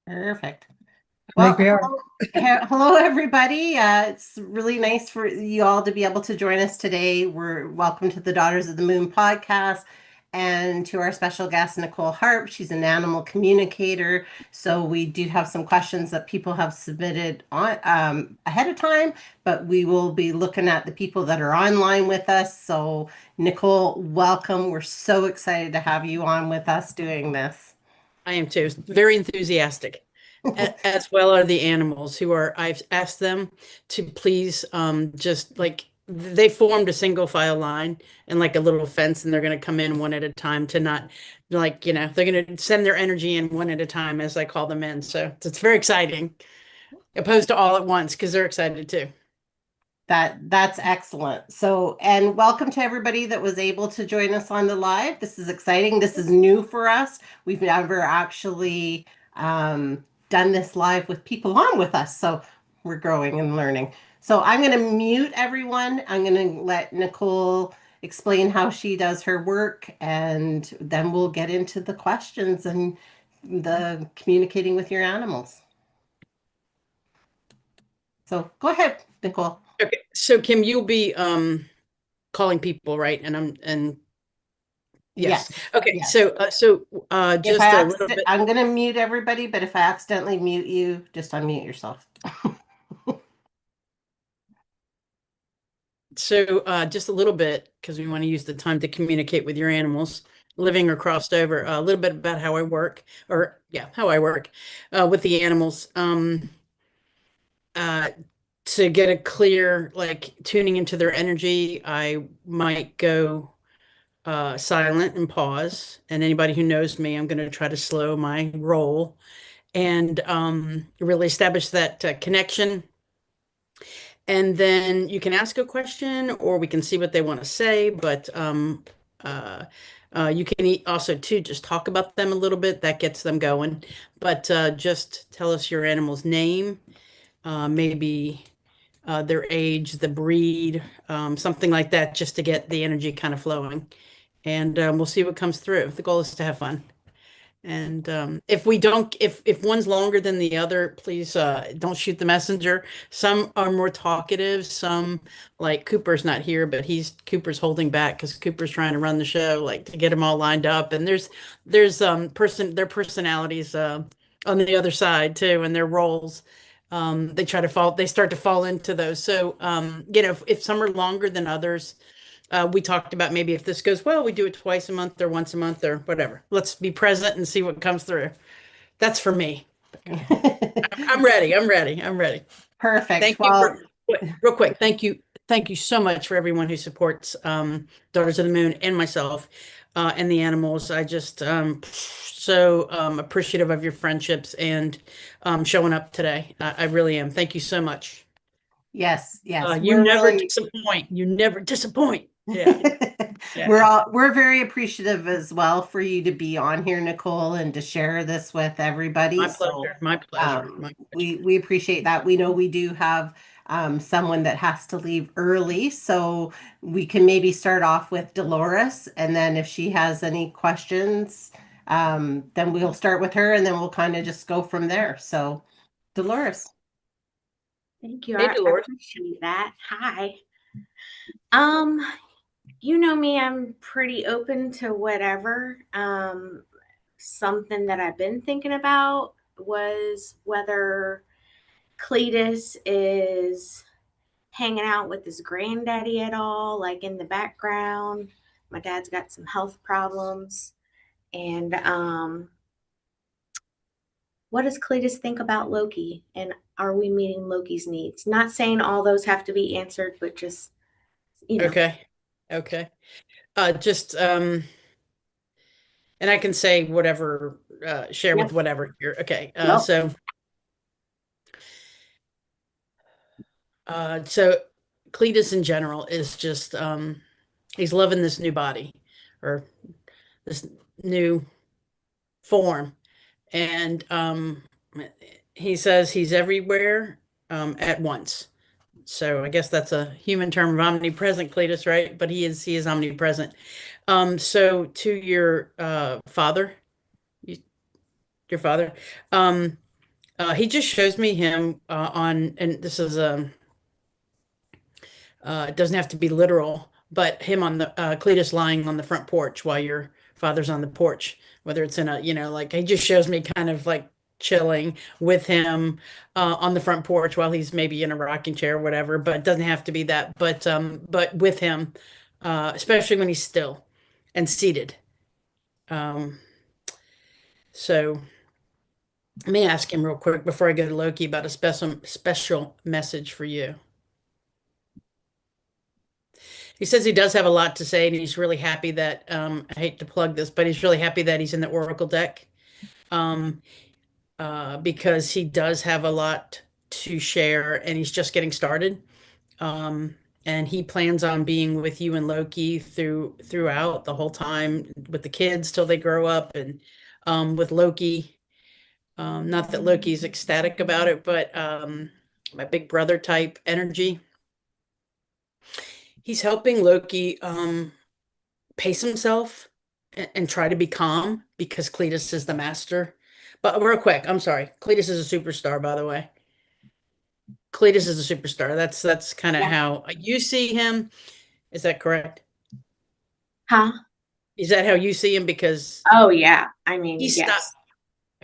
Perfect. I think Well, we are. hello everybody. It's really nice for you all to be able to join us today. We're welcome to the Daughters of the Moon podcast and to our special guest, Nicole Harp. She's an animal communicator. So we do have some questions that people have submitted on ahead of time, but we will be looking at the people that are online with us. So Nicole, welcome. We're so excited to have you on with us doing this. I am too. Very enthusiastic. As well are the animals I've asked them to please just like they formed a single file line and like a little fence, and they're going to come in one at a time to not like, they're going to send their energy in one at a time as I call them in. So it's very exciting opposed to all at once because they're excited too. That's excellent. So, and welcome to everybody that was able to join us on the live. This is exciting. This is new for us. We've never actually done this live with people on with us. So we're growing and learning. So I'm going to mute everyone. I'm going to let Nicole explain how she does her work, and then we'll get into the questions and the communicating with your animals. So go ahead, Nicole. Okay. So Kim, you'll be calling people, right? And yes. Yes, Okay. yes. So If just a little bit. I'm gonna mute everybody, but if I accidentally mute you, just unmute yourself. So, just a little bit, because we want to use the time to communicate with your animals, living or crossed over, a little bit about how I work, or yeah, how I work with the animals. Uh, to get a clear, like tuning into their energy, I might go silent and pause. And anybody who knows me, I'm going to try to slow my roll and really establish that connection, and then you can ask a question or we can see what they want to say. But uh, you can also too just talk about them a little bit. That gets them going. But just tell us your animal's name, maybe their age, the breed, something like that, just to get the energy kind of flowing. And we'll see what comes through. The goal is to have fun. And if we don't, if one's longer than the other, please don't shoot the messenger. Some are more talkative. Some, like Cooper's not here, but Cooper's holding back because Cooper's trying to run the show, like to get them all lined up. And there's their personalities on the other side too, and their roles. They start to fall into those. So if some are longer than others, we talked about maybe if this goes well, we do it twice a month or once a month or whatever. Let's be present and see what comes through. That's for me. I'm ready. I'm ready. I'm ready. Perfect. Thank you Well, for real quick. Thank you. Thank you so much for everyone who supports Daughters of the Moon and myself and the animals. I just so appreciative of your friendships and showing up today. I really am. Thank you so much. yes, yes, You we're never really disappoint. You never disappoint. Yeah. Yeah. we're very appreciative as well for you to be on here, Nicole, and to share this with everybody. My So pleasure. My pleasure. My pleasure. we appreciate that. We know we do have someone that has to leave early, so we can maybe start off with Dolores, and then if she has any questions, then we'll start with her, and then we'll kind of just go from there. So, Dolores. Thank you. Hey, I Dolores. appreciate that. Hi. Um, you know me, I'm pretty open to whatever. Something that I've been thinking about was whether Cletus is hanging out with his granddaddy at all, like in the background. My dad's got some health problems. And what does Cletus think about Loki? And are we meeting Loki's needs? Not saying all those have to be answered, but just, you know. Okay. Okay. Just and I can say whatever, share with Yep. whatever here. Okay. Yep. So Cletus in general is just he's loving this new body or this new form. And he says he's everywhere at once. So I guess that's a human term of omnipresent, Cletus, right? But he is omnipresent. So to your father, you, your father, um, He just shows me him on, and this is it doesn't have to be literal, but him on the Cletus lying on the front porch while your father's on the porch, whether it's in a, like he just shows me kind of like chilling with him on the front porch while he's maybe in a rocking chair or whatever, but it doesn't have to be that, but with him, especially when he's still and seated. Um, so let me ask him real quick before I go to Loki about a special message for you. He says he does have a lot to say, and he's really happy that I hate to plug this, but he's really happy that he's in the Oracle deck um, because he does have a lot to share, and he's just getting started. Um, and he plans on being with you and Loki throughout the whole time with the kids till they grow up, and with Loki. Not that Loki's ecstatic about it, but my big brother type energy. He's helping Loki pace himself and try to be calm because Cletus is the master. But real quick, I'm sorry. Cletus is a superstar, by the way. Cletus is a superstar. That's kind of Yeah. how you see him. Is that correct? Huh? Is that how you see him? Because Oh yeah. I he mean, stopped. yes.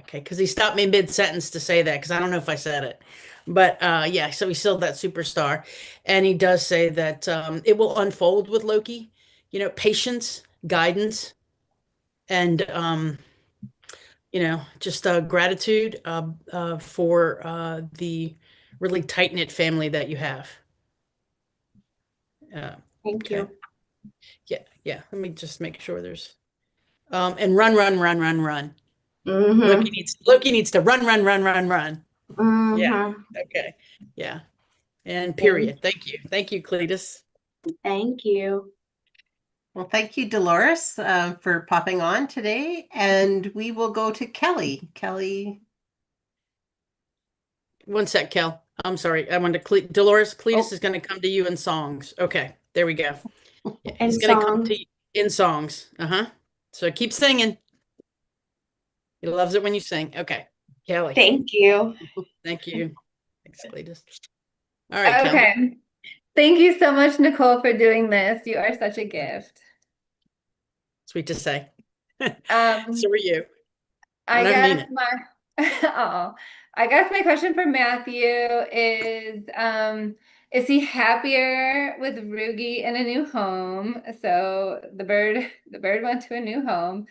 Okay, because he stopped me mid-sentence to say that because I don't know if I said it. But yeah, so he's still that superstar. And he does say that it will unfold with Loki, patience, guidance, and just gratitude for the really tight-knit family that you have. Thank Okay. you. Yeah, yeah. Let me just make sure there's and run, run, run, run, run. Mm-hmm. Loki needs to run, run, run, run, run. Yeah. Mm-hmm. Okay. Yeah. And Thank, period. Thank you. Thank you, Cletus. thank you. Well, thank you, Dolores, for popping on today. And we will go to Kelly. Kelly. One sec, Kel. I'm sorry. I wanted to Dolores, Cletus Oh, is going to come to you in songs. Okay. There we go. Yeah, he's And going to come to songs. you in songs. Uh-huh. So keep singing. He loves it when you sing. Okay. Kelly. Thank you. Thank you. Thanks, Cletus. All right, Kel. Okay. Thank you so much, Nicole, for doing this. You are such a gift. Sweet to say. Um, So are you. I And I mean guess it. my oh, I guess my question for Matthew is he happier with Rugi in a new home? So the bird went to a new home.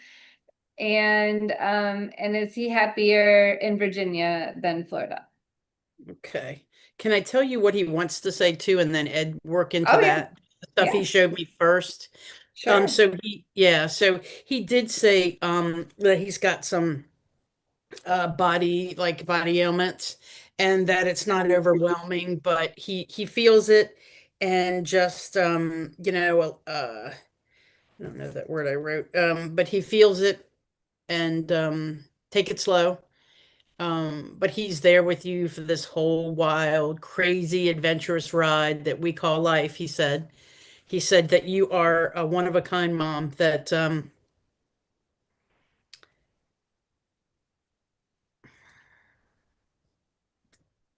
And is he happier in Virginia than Florida? Okay. Can I tell you what he wants to say too, and then Ed work into Oh yeah. that stuff he Yeah, showed me first? sure. So he did say that he's got some body ailments and that it's not overwhelming, but he feels it and just I don't know that word I wrote, but he feels it and take it slow. But he's there with you for this whole wild, crazy, adventurous ride that we call life, he said. He said that you are a one of a kind mom that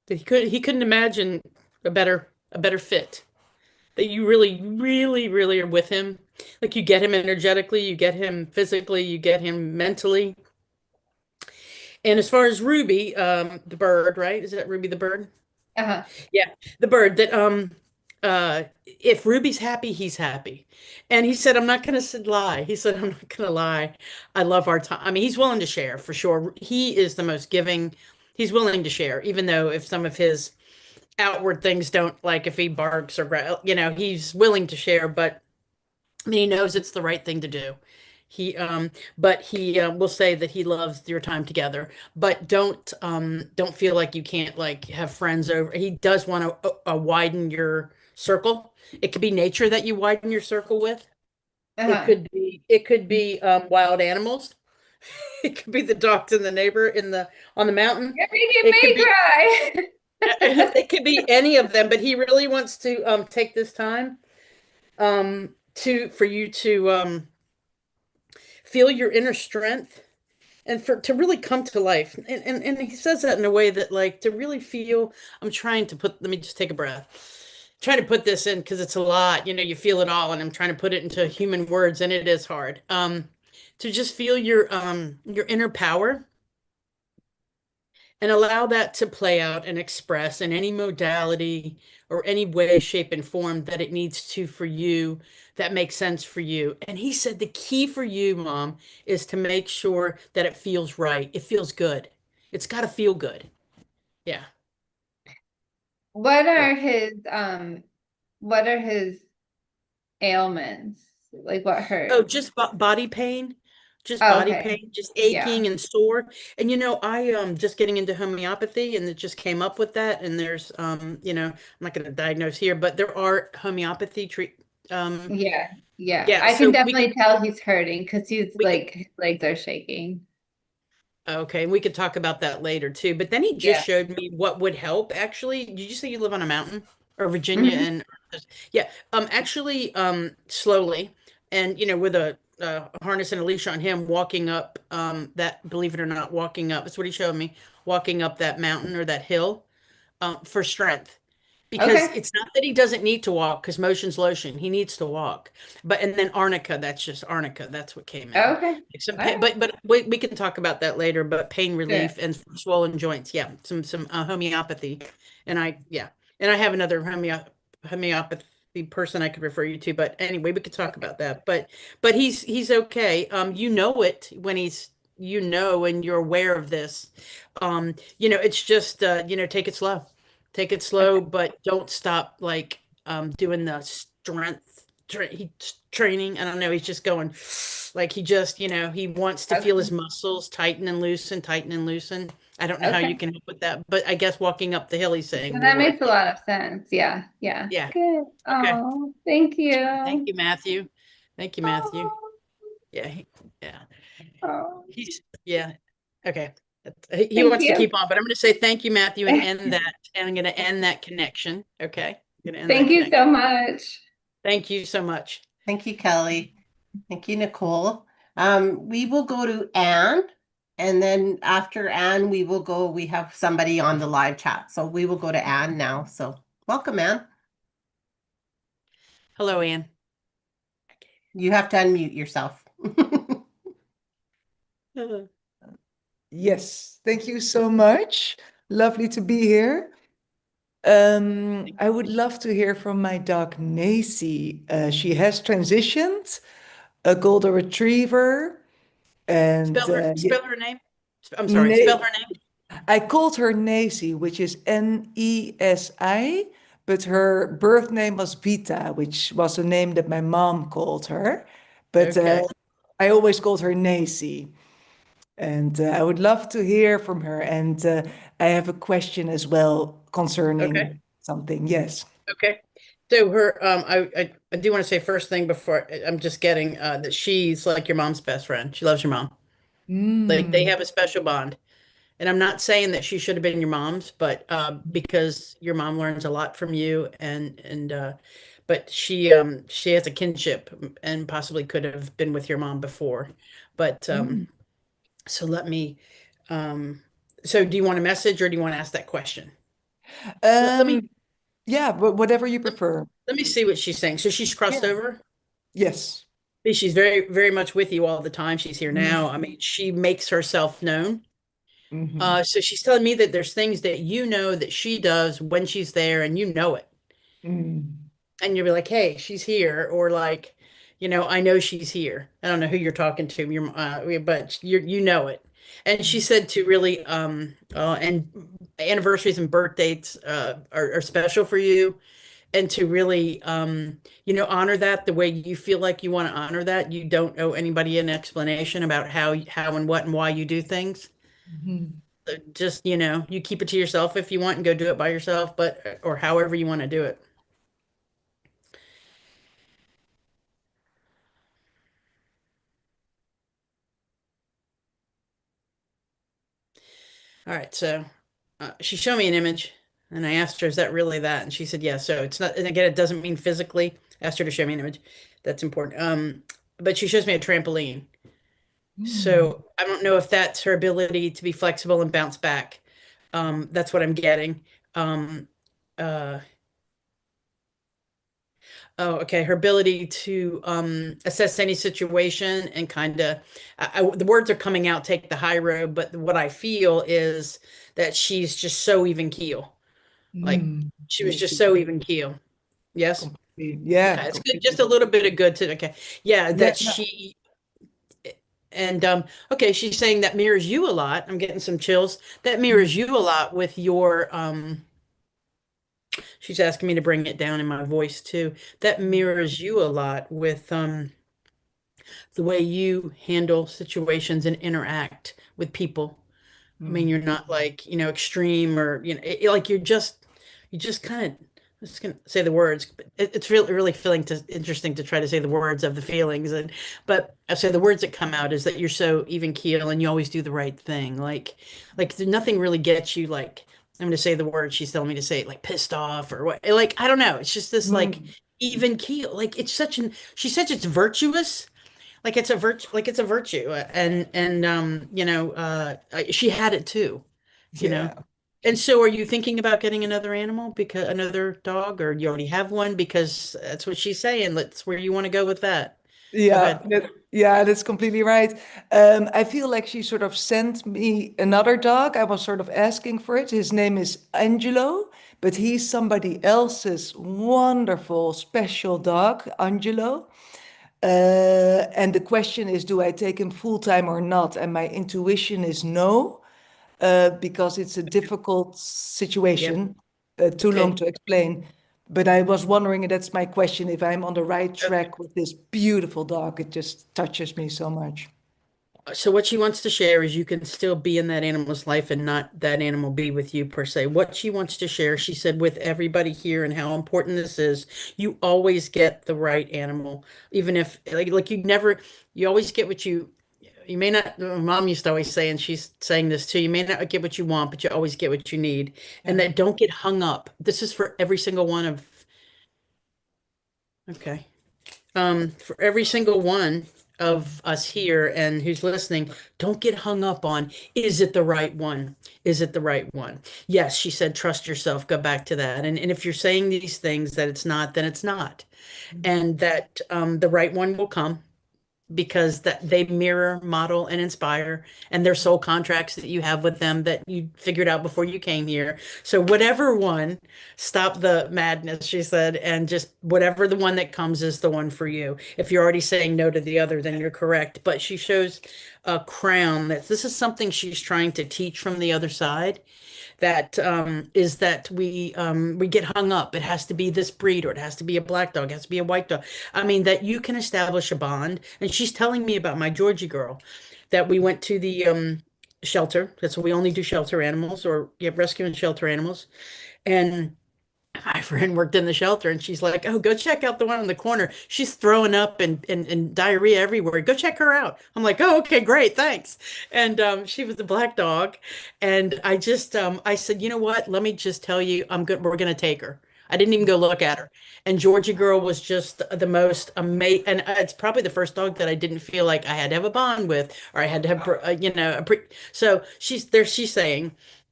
he couldn't imagine a better fit. That you really, really, really are with him. Like you get him energetically, you get him physically, you get him mentally. And as far as Ruby, the bird, right? Is that Ruby the bird? Uh-huh. Yeah, the bird that if Ruby's happy, he's happy. And he said, I'm not gonna lie. He said, I'm not gonna lie. I love our time. I mean, he's willing to share for sure. He is the most giving. He's willing to share, even though if some of his outward things don't like if he barks or he's willing to share, but I mean, he knows it's the right thing to do. But he will say that he loves your time together, but don't feel like you can't like have friends over. He does want to widen your circle. It could be nature that you widen your circle with. Uh-huh. It could be wild animals. It could be the dogs in the neighbor on the mountain. You're making It could me be cry. it could be any of them, but he really wants to take this time to for you to feel your inner strength and for to really come to life. And he says that in a way that like to really feel, I'm trying to put, let me just take a breath. Trying to put this in because it's a lot, you feel it all, and I'm trying to put it into human words, and it is hard. To just feel your inner power and allow that to play out and express in any modality or any way, shape, and form that it needs to for you, that makes sense for you. And he said the key for you, Mom, is to make sure that it feels right. It feels good. It's got to feel good. Yeah. What Yeah. are his ailments? Like what Oh, hurts? just body pain. Just Oh, body okay. pain, just Yeah. aching and sore. And I just getting into homeopathy, and it just came up with that. And there's I'm not going to diagnose here, but there are homeopathy treat Yeah. Yeah. yeah, I can so definitely tell he's hurting because he's we could like his legs are shaking. okay, we could talk about that later too. But then he just Yeah. showed me what would help. Actually, did you say you live on a mountain or Virginia? Mhm. And yeah, actually, slowly, and with a harness and a leash on him, walking up that, believe it or not, walking up. That's what he showed me, walking up that mountain or that hill for strength. Because Okay. it's not that he doesn't need to walk, because motion's lotion. He needs to walk. But and then arnica, that's just arnica. That's what came in. Okay. Like some All pain, right. but we can talk about that later. But pain Sure. relief and swollen joints, yeah, some homeopathy, and I have another homeopathy person I could refer you to. But anyway, we could talk Okay. about that. But he's okay. You know it when he's and you're aware of this. It's just take it slow. Take it slow, Okay. but don't stop like doing the training. I don't know. He's just going like he just, he wants to feel his Okay. muscles tighten and loosen, tighten and loosen. I don't know how you Okay. can help with that, but I guess walking up the hill, he's saying And will that makes work. a lot of sense. Yeah. Yeah. Yeah. Good. Okay. Oh, thank Thank you. you, Matthew. Thank you, Matthew. Oh, Yeah. Yeah. oh. He's, yeah. Okay. He Thank wants to you. keep on, but I'm going to say thank you, Matthew, and end that. And I'm going to end that connection. Okay. I'm going to end that Thank you connection. so much. Thank you so much. Thank you, Kelly. Thank you, Nicole. We will go to Anne, and then after Anne, we have somebody on the live chat. So we will go to Anne now. So welcome, Anne. Hello, Anne. You have to unmute yourself. Yes, thank you so much. Lovely to be here. I would love to hear from my dog Nacy. She has transitioned, a golden retriever, and Spell her name. I'm sorry. Spell Na- her name. I called her Nacy, which is Nesi, but her birth name was Vita, which was a name that my mom called her. But Okay. I always called her Nacy. And I would love to hear from her. And I have a question as well Okay. concerning something. Yes. Okay. So her, I do want to say first thing before I'm just getting that she's like your mom's best friend. She loves your mom. Like they Mm, have a special bond. And I'm not saying that she should have been your mom's, but because your mom learns a lot from you, and but she has a kinship and possibly could have been with your mom before. But mm. so let me so do you want a message or do you want to ask that question? Let me Um, yeah, but whatever you prefer. let me see what she's saying. So she's crossed Yeah. over. Yes. She's very, very much with you all the time. She's here Mm, now. I mean, she makes herself known. mhm, So she's telling me that there's things that that she does when she's there and you know it. mm, And you'll be like, hey, she's here. Or like, I know she's here. I don't know who you're talking to, but you know it. And she said to really, and anniversaries and birth dates are special for you. And to really, honor that the way you feel like you want to honor that. You don't owe anybody an explanation about how and what and why you do things. mhm. Just you keep it to yourself if you want and go do it by yourself, but or however you want to do it. All right, so she showed me an image and I asked her, is that really that? And she said yes. So it's not, and again, it doesn't mean physically. I asked her to show me an image. That's important. But she shows me a trampoline, Mm. So I don't know if that's her ability to be flexible and bounce back. That's what I'm getting. Um, uh, oh, okay. Her ability to assess any situation and kind of, the words are coming out, take the high road, but what I feel is that she's just so even keel. Like Mm. she was Yes, just so even keel. Yes. completely. Yeah, Okay, it's good. Just completely. a little bit of good to, okay. Yeah, Yeah, that she, and okay, she's saying that mirrors you a lot. I'm getting some chills. That mm, mirrors you a lot with your she's asking me to bring it down in my voice too. That mirrors you a lot with the way you handle situations and interact with people. I mean, mm, you're not like, extreme or, like you just kind of, I'm just gonna say the words, but it's really, really interesting to try to say the words of the feelings. But I say the words that come out is that you're so even keel and you always do the right thing. Nothing really gets you like, I'm gonna say the word she's telling me to say, like pissed off or what, like, I don't know. It's just this like mm. even keel. Like she says it's virtuous, like it's a virtue, and she had it too, you know. Yeah. And so are you thinking about getting another animal, because another dog, or you already have one? Because that's what she's saying. Let's where you want to go with that. Go Yeah, ahead. yeah, that's completely right. I feel like she sort of sent me another dog. I was sort of asking for it. His name is Angelo, but he's somebody else's wonderful special dog, Angelo. And the question is, do I take him full time or not? And my intuition is no, because it's a difficult Yep. situation, too long Okay. to explain. But I was wondering, and that's my question, if I'm on the right Okay. track with this beautiful dog. It just touches me so much. So what she wants to share is you can still be in that animal's life and not that animal be with you per se. What she wants to share, she said, with everybody here and how important this is, you always get the right animal, even if like you always get what you may not. Mom used to always say, and she's saying this too, you may not get what you want, but you always get what you need. And Yeah. that don't get hung up. This is for every single one of, okay. For every single one of us here and who's listening, don't get hung up on, is it the right one? Is it the right one? Yes, she said, trust yourself, go back to that. And if you're saying these things that it's not, then it's not. And that the right one will come, because that they mirror, model, and inspire, and they're soul contracts that you have with them that you figured out before you came here. So whatever one, stop the madness, she said, and just whatever the one that comes is the one for you. If you're already saying no to the other, then you're correct. But she shows a crown that this is something she's trying to teach from the other side, that is that we get hung up. It has to be this breed, or it has to be a black dog, it has to be a white dog. I mean, that you can establish a bond. And she's telling me about my Georgie girl, that we went to the shelter. That's what we only do, shelter animals, or rescue and shelter animals. And my friend worked in the shelter, and she's like, "Oh, go check out the one in the corner. She's throwing up and diarrhea everywhere. Go check her out." I'm like, "Oh, okay, great, thanks." And she was a black dog, and I said, "You know what? Let me just tell you, I'm good. We're gonna take her." I didn't even go look at her. And Georgie girl was just the most amazing. And it's probably the first dog that I didn't feel like I had to have a bond with, or I had to have, so she's there. She's saying,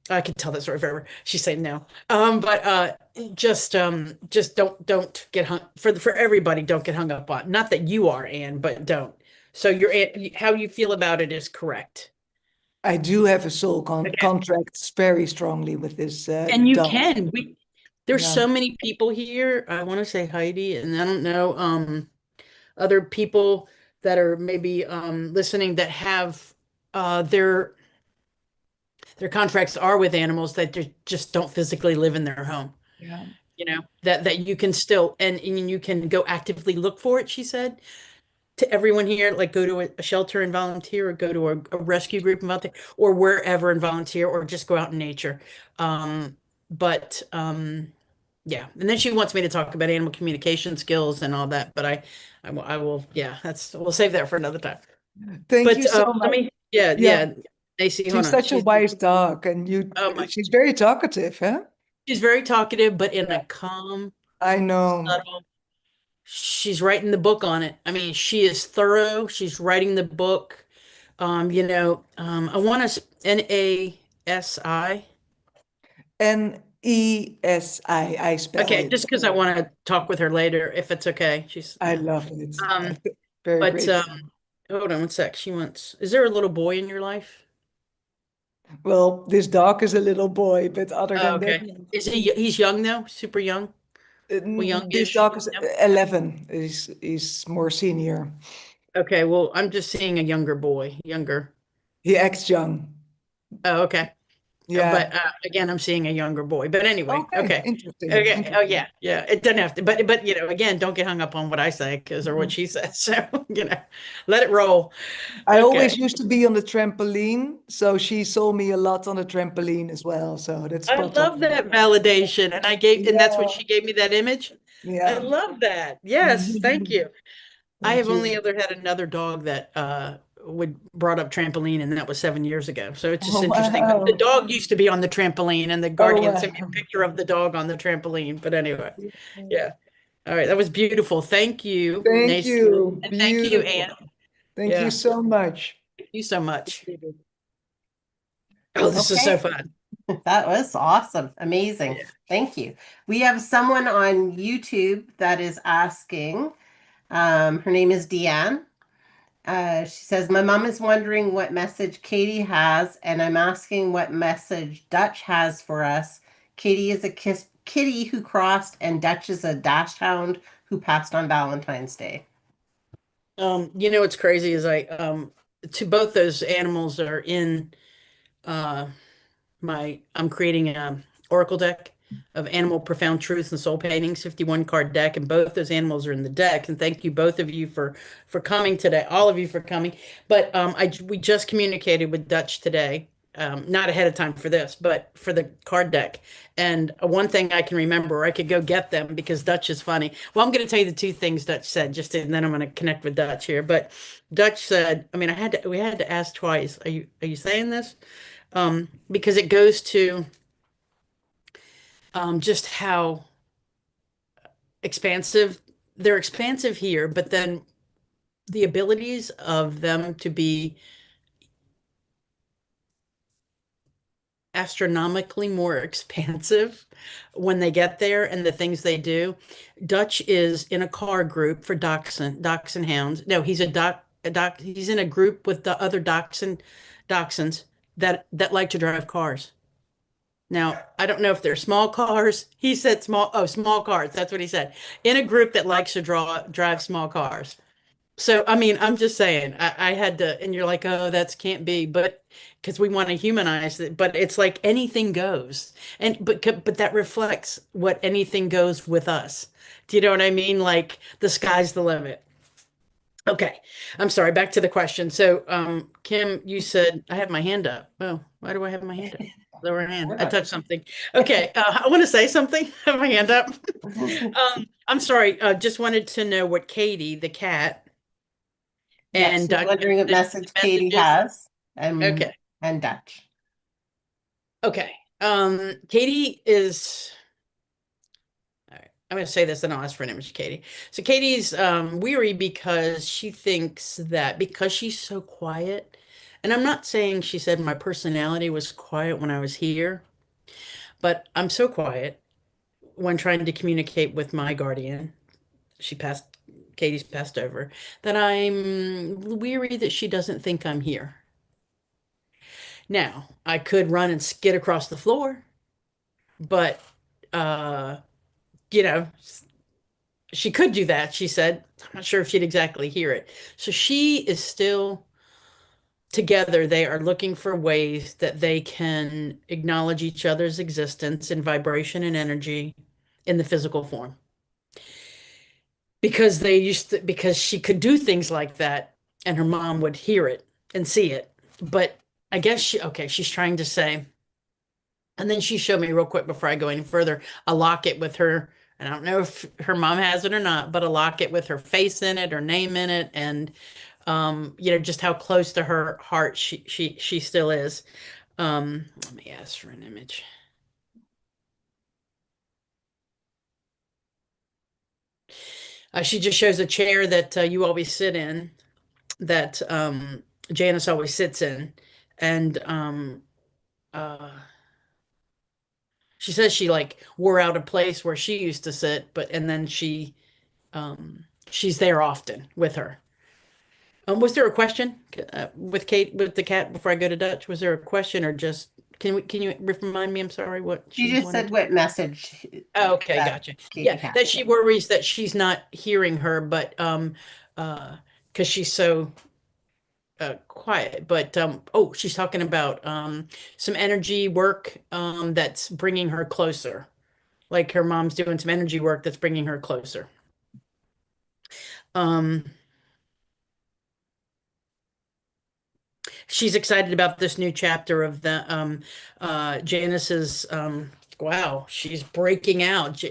I could tell that story forever. She's saying no. But just don't get hung for everybody. Don't get hung up on. Not that you are, Anne, but don't. So how you feel about it is correct. I do have a soul Okay. contract very strongly with this And you dog. can. There's Yeah. so many people here. I want to say Heidi, and I don't know other people that are maybe listening that have their contracts are with animals that just don't physically live in their home. Yeah. That you can still, and you can go actively look for it, she said to everyone here, like go to a shelter and volunteer, or go to a rescue group and volunteer, or wherever and volunteer, or just go out in nature. But yeah, and then she wants me to talk about animal communication skills and all that, but I will, yeah, we'll save that for another time. Thank But you so let much. me, yeah, Yeah. yeah, Nacy, hold She's on, such a wise dog, and oh my, she's very talkative, huh? she's very talkative, but in Yeah. a calm, I know. subtle. She's writing the book on it. I mean, she is thorough. She's writing the book. I want to NASI. Nesi, I spell Okay, it. just because I want to talk with her later, if it's okay. She's I yeah. love it. Um, Very but grateful. hold on one sec. She wants. Is there a little boy in your life? Well, this dog is a little boy, but other Oh, than that, okay. Is he? He's young though. Super young. Well, this youngish. dog is No? 11. Is more senior. Okay. Well, I'm just seeing a younger boy. Younger. He acts young. Oh, okay. Yeah. But again, I'm seeing a younger boy. But anyway, Okay. okay. Interesting. Okay. Oh Interesting. yeah, yeah. It doesn't have to. But again, don't get hung up on what I say because or what she says. So let it roll. I Okay. always used to be on the trampoline, so she saw me a lot on the trampoline as well. So that's I spot on. love that validation, and that's what Yeah. she gave me that image. I Yeah. love that. Yes, thank you. I Thank have only you. ever had another dog that would brought up trampoline, and that was 7 years ago. So it's just Oh, interesting. But the wow. dog used to be on the trampoline, and the Oh, guardian sent me a wow. picture of the dog on the trampoline. But anyway, yeah. All right, that was beautiful. Thank you, Thank Nace, you. and thank you, Anne. Beautiful. Thank you Yeah, so much. thank you so much. Oh, this is so Okay. fun. That was awesome. Amazing. Yeah. Thank you. We have someone on YouTube that is asking, her name is Deanne. She says, my mom is wondering what message Katie has, and I'm asking what message Dutch has for us. Katie is a kitty who crossed, and Dutch is a dash hound who passed on Valentine's Day. What's crazy is to both those animals are in uh I'm creating a oracle deck of animal profound truths and soul paintings, 51 card deck, and both those animals are in the deck. And thank you both of you for coming today, all of you for coming. But we just communicated with Dutch today, not ahead of time for this, but for the card deck. And one thing I can remember, I could go get them because Dutch is funny. Well, I'm going to tell you the two things Dutch said, and then I'm going to connect with Dutch here. But Dutch said, I mean, we had to ask twice. Are you saying this? Because it goes to just how expansive they're expansive here, but then the abilities of them to be astronomically more expansive when they get there and the things they do. Dutch is in a car group for dachshund hounds. No, he's he's in a group with the other dachshunds that like to drive cars. Now, I don't know if they're small cars. He said small cars. That's what he said. In a group that likes to drive small cars. So, I mean, I'm just saying, I had to, and you're like, oh, that's can't be, but because we want to humanize it, but it's like anything goes. But that reflects what anything goes with us. Do you know what I mean? Like the sky's the limit. Okay. I'm sorry. Back to the question. So, Kim, you said I have my hand up. Oh, why do I have my hand up? Lower hand. I touched something. Okay. I want to say something. I have my hand up. I'm sorry. Just wanted to know what Katie, the cat, Yep, and she's wondering what message Katie messages. has, Okay. and Dutch. Okay. Katie is. All right. I'm going to say this, and I'll ask for an image, Katie. So Katie's weary because she thinks that because she's so quiet, and I'm not saying she said my personality was quiet when I was here, but I'm so quiet when trying to communicate with my guardian. She passed, Katie's passed over, that I'm weary that she doesn't think I'm here. Now, I could run and skid across the floor, but uh, you know, she could do that, she said. I'm not sure if she'd exactly hear it. So she is still together. They are looking for ways that they can acknowledge each other's existence in vibration and energy in the physical form. Because she could do things like that and her mom would hear it and see it. But I guess she's trying to say, and then she showed me real quick before I go any further, a locket with her. And I don't know if her mom has it or not, but a locket with her face in it, her name in it, and just how close to her heart she still is. Let me ask for an image. She just shows a chair that you always sit in that Janice always sits in. And uh, she says she like wore out a place where she used to sit, but and then she's there often with her. Was there a question with Kate with the cat before I go to Dutch? Was there a question or just can you remind me? I'm sorry, what She she just wanted said to. what message Oh, okay, that gotcha. Katie Yeah, had. that she worries that she's not hearing her, but because she's so quiet. But oh, she's talking about some energy work that's bringing her closer. Like her mom's doing some energy work that's bringing her closer. Um, she's excited about this new chapter of the Janice's wow, she's breaking out.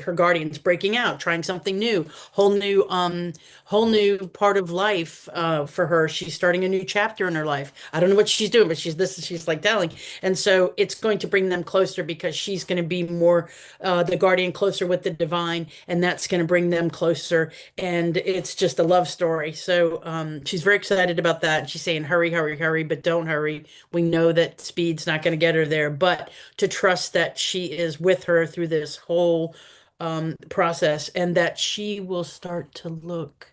Her guardian's breaking out, trying something new, whole new part of life for her. She's starting a new chapter in her life. I don't know what she's doing, but she's like telling. And so it's going to bring them closer because she's going to be more the guardian closer with the divine, and that's going to bring them closer. And it's just a love story. So she's very excited about that. She's saying, hurry, hurry, hurry, but don't hurry. We know that speed's not going to get her there, but to trust that she is with her through this whole process and that she will start to look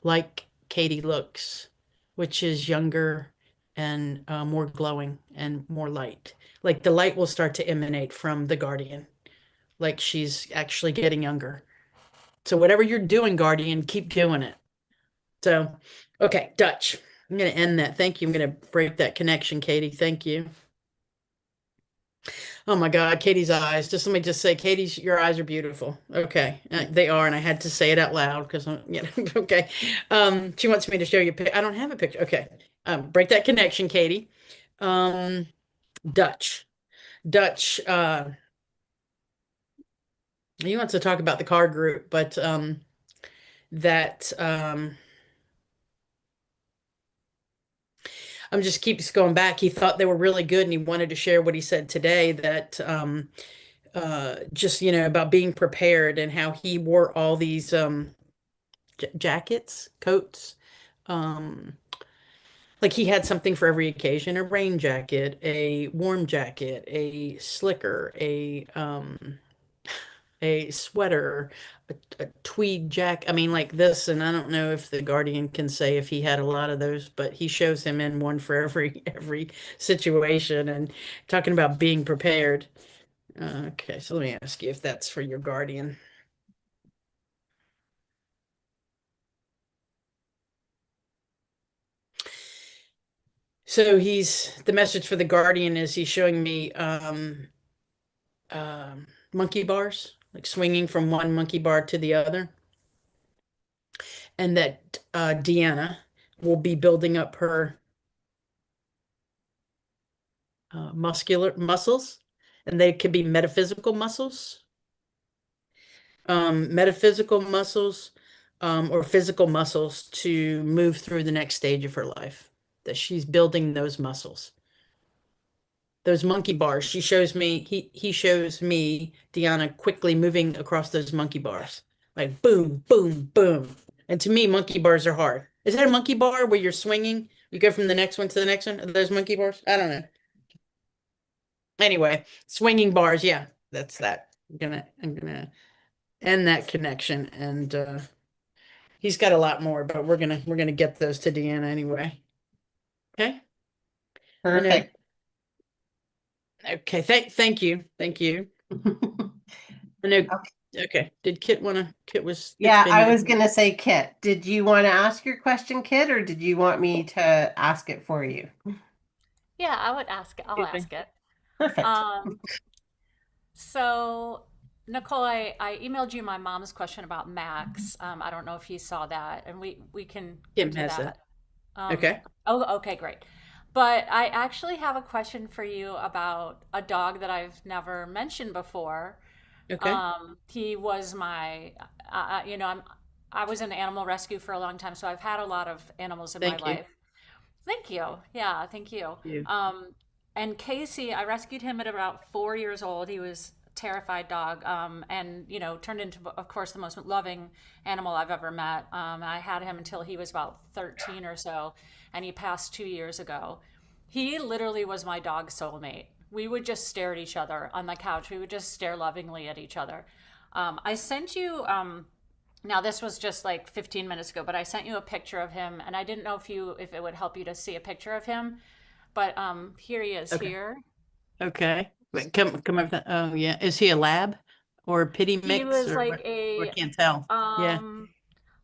like Katie looks, which is younger and more glowing and more light. Like the light will start to emanate from the guardian, like she's actually getting younger. So whatever you're doing, guardian, keep doing it. So, okay, Dutch. I'm going to end that. Thank you. I'm going to break that connection, Katie. Thank you. Oh my God, Katie's eyes. Just let me just say, Katie's, your eyes are beautiful. Okay, they are, and I had to say it out loud because okay. She wants me to show you. I don't have a picture. Okay, break that connection, Katie. Um, Dutch, Dutch. He wants to talk about the card group, but that I'm just keeps going back. He thought they were really good, and he wanted to share what he said today. That just about being prepared and how he wore all these jackets, coats. Um, like he had something for every occasion: a rain jacket, a warm jacket, a slicker, a sweater, a tweed jacket. I mean, like this. And I don't know if the Guardian can say if he had a lot of those, but he shows him in one for every situation and talking about being prepared. Okay, so let me ask you if that's for your Guardian. So the message for the Guardian is he's showing me monkey bars, like swinging from one monkey bar to the other, and that Deanna will be building up her muscular muscles, and they could be metaphysical muscles, metaphysical muscles, or physical muscles to move through the next stage of her life. That she's building those muscles. Those monkey bars. He shows me Deanna quickly moving across those monkey bars. Like boom, boom, boom. And to me, monkey bars are hard. Is that a monkey bar where you're swinging? You go from the next one to the next one? Are those monkey bars? I don't know. Anyway, swinging bars, yeah, that's that. I'm gonna end that connection. And he's got a lot more, but we're gonna get those to Deanna anyway. Okay. I know. Perfect. Okay, thank you. Thank you. I know. Okay. Did Kit wanna? Kit was. Yeah, It's I been. was gonna say, Kit, did you want to ask your question, Kit, or did you want me to ask it for you? Yeah, I would ask it. I'll ask it. Perfect. Um, so Nicole, I emailed you my mom's question about Max. I don't know if you saw that, and we can Kim do has that. that. Um, Okay. oh, okay, great. But I actually have a question for you about a dog that I've never mentioned before. Okay. He was I was in animal rescue for a long time, so I've had a lot of animals in my Thank you. life. Thank you. Yeah, thank you. You. And Casey, I rescued him at about 4 years old. He was terrified dog, and turned into, of course, the most loving animal I've ever met. I had him until he was about 13 or so, and he passed 2 years ago. He literally was my dog soulmate. We would just stare at each other on the couch. We would just stare lovingly at each other. I sent you. Now this was just like 15 minutes ago, but I sent you a picture of him, and I didn't know if it would help you to see a picture of him, but here he is Okay. here. Okay. Wait, come over. Oh yeah. Is he a lab or a pity He mix was or like what? Or a can't tell. Yeah. um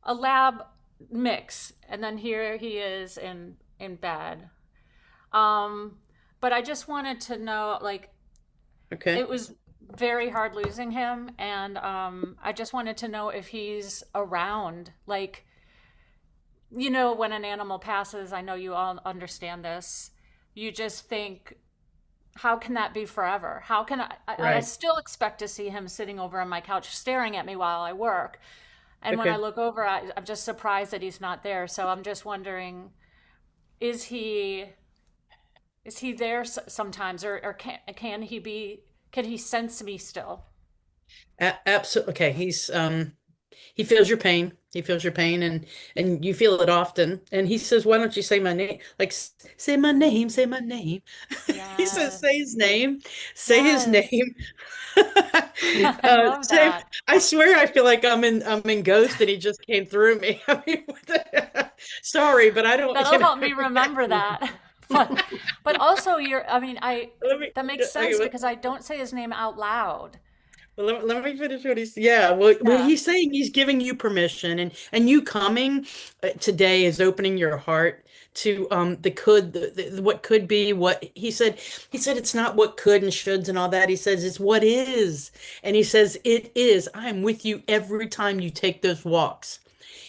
a lab mix, and then here he is in bed. Um, but I just wanted to know, like, Okay. it was very hard losing him, and I just wanted to know if he's around. Like, when an animal passes, I know you all understand this. You just think, how can that be forever? How can I Right. still expect to see him sitting over on my couch staring at me while I work. And when I Okay. look over, I'm just surprised that he's not there. So I'm just wondering, is he there sometimes, or can he sense me still? Absolutely. Okay. He feels your pain. He feels your pain, and you feel it often. And he says, "Why don't you say my name? Like, say my name, say my name." He says, "Say Yes. his name, say his Yes. name." I love Same. that. I swear, I feel like I'm in Ghost, and he just came through me. I mean, sorry, but I don't. That'll help me remember that. But also Let me. that makes Okay, sense because I don't say his name out loud. well, let me finish what he's. Yeah, well, Yeah. he's saying he's giving you permission, and you coming today is opening your heart to what could be, what he said. He said it's not what could and shoulds and all that. He says it's what is, and he says it is. I'm with you every time you take those walks.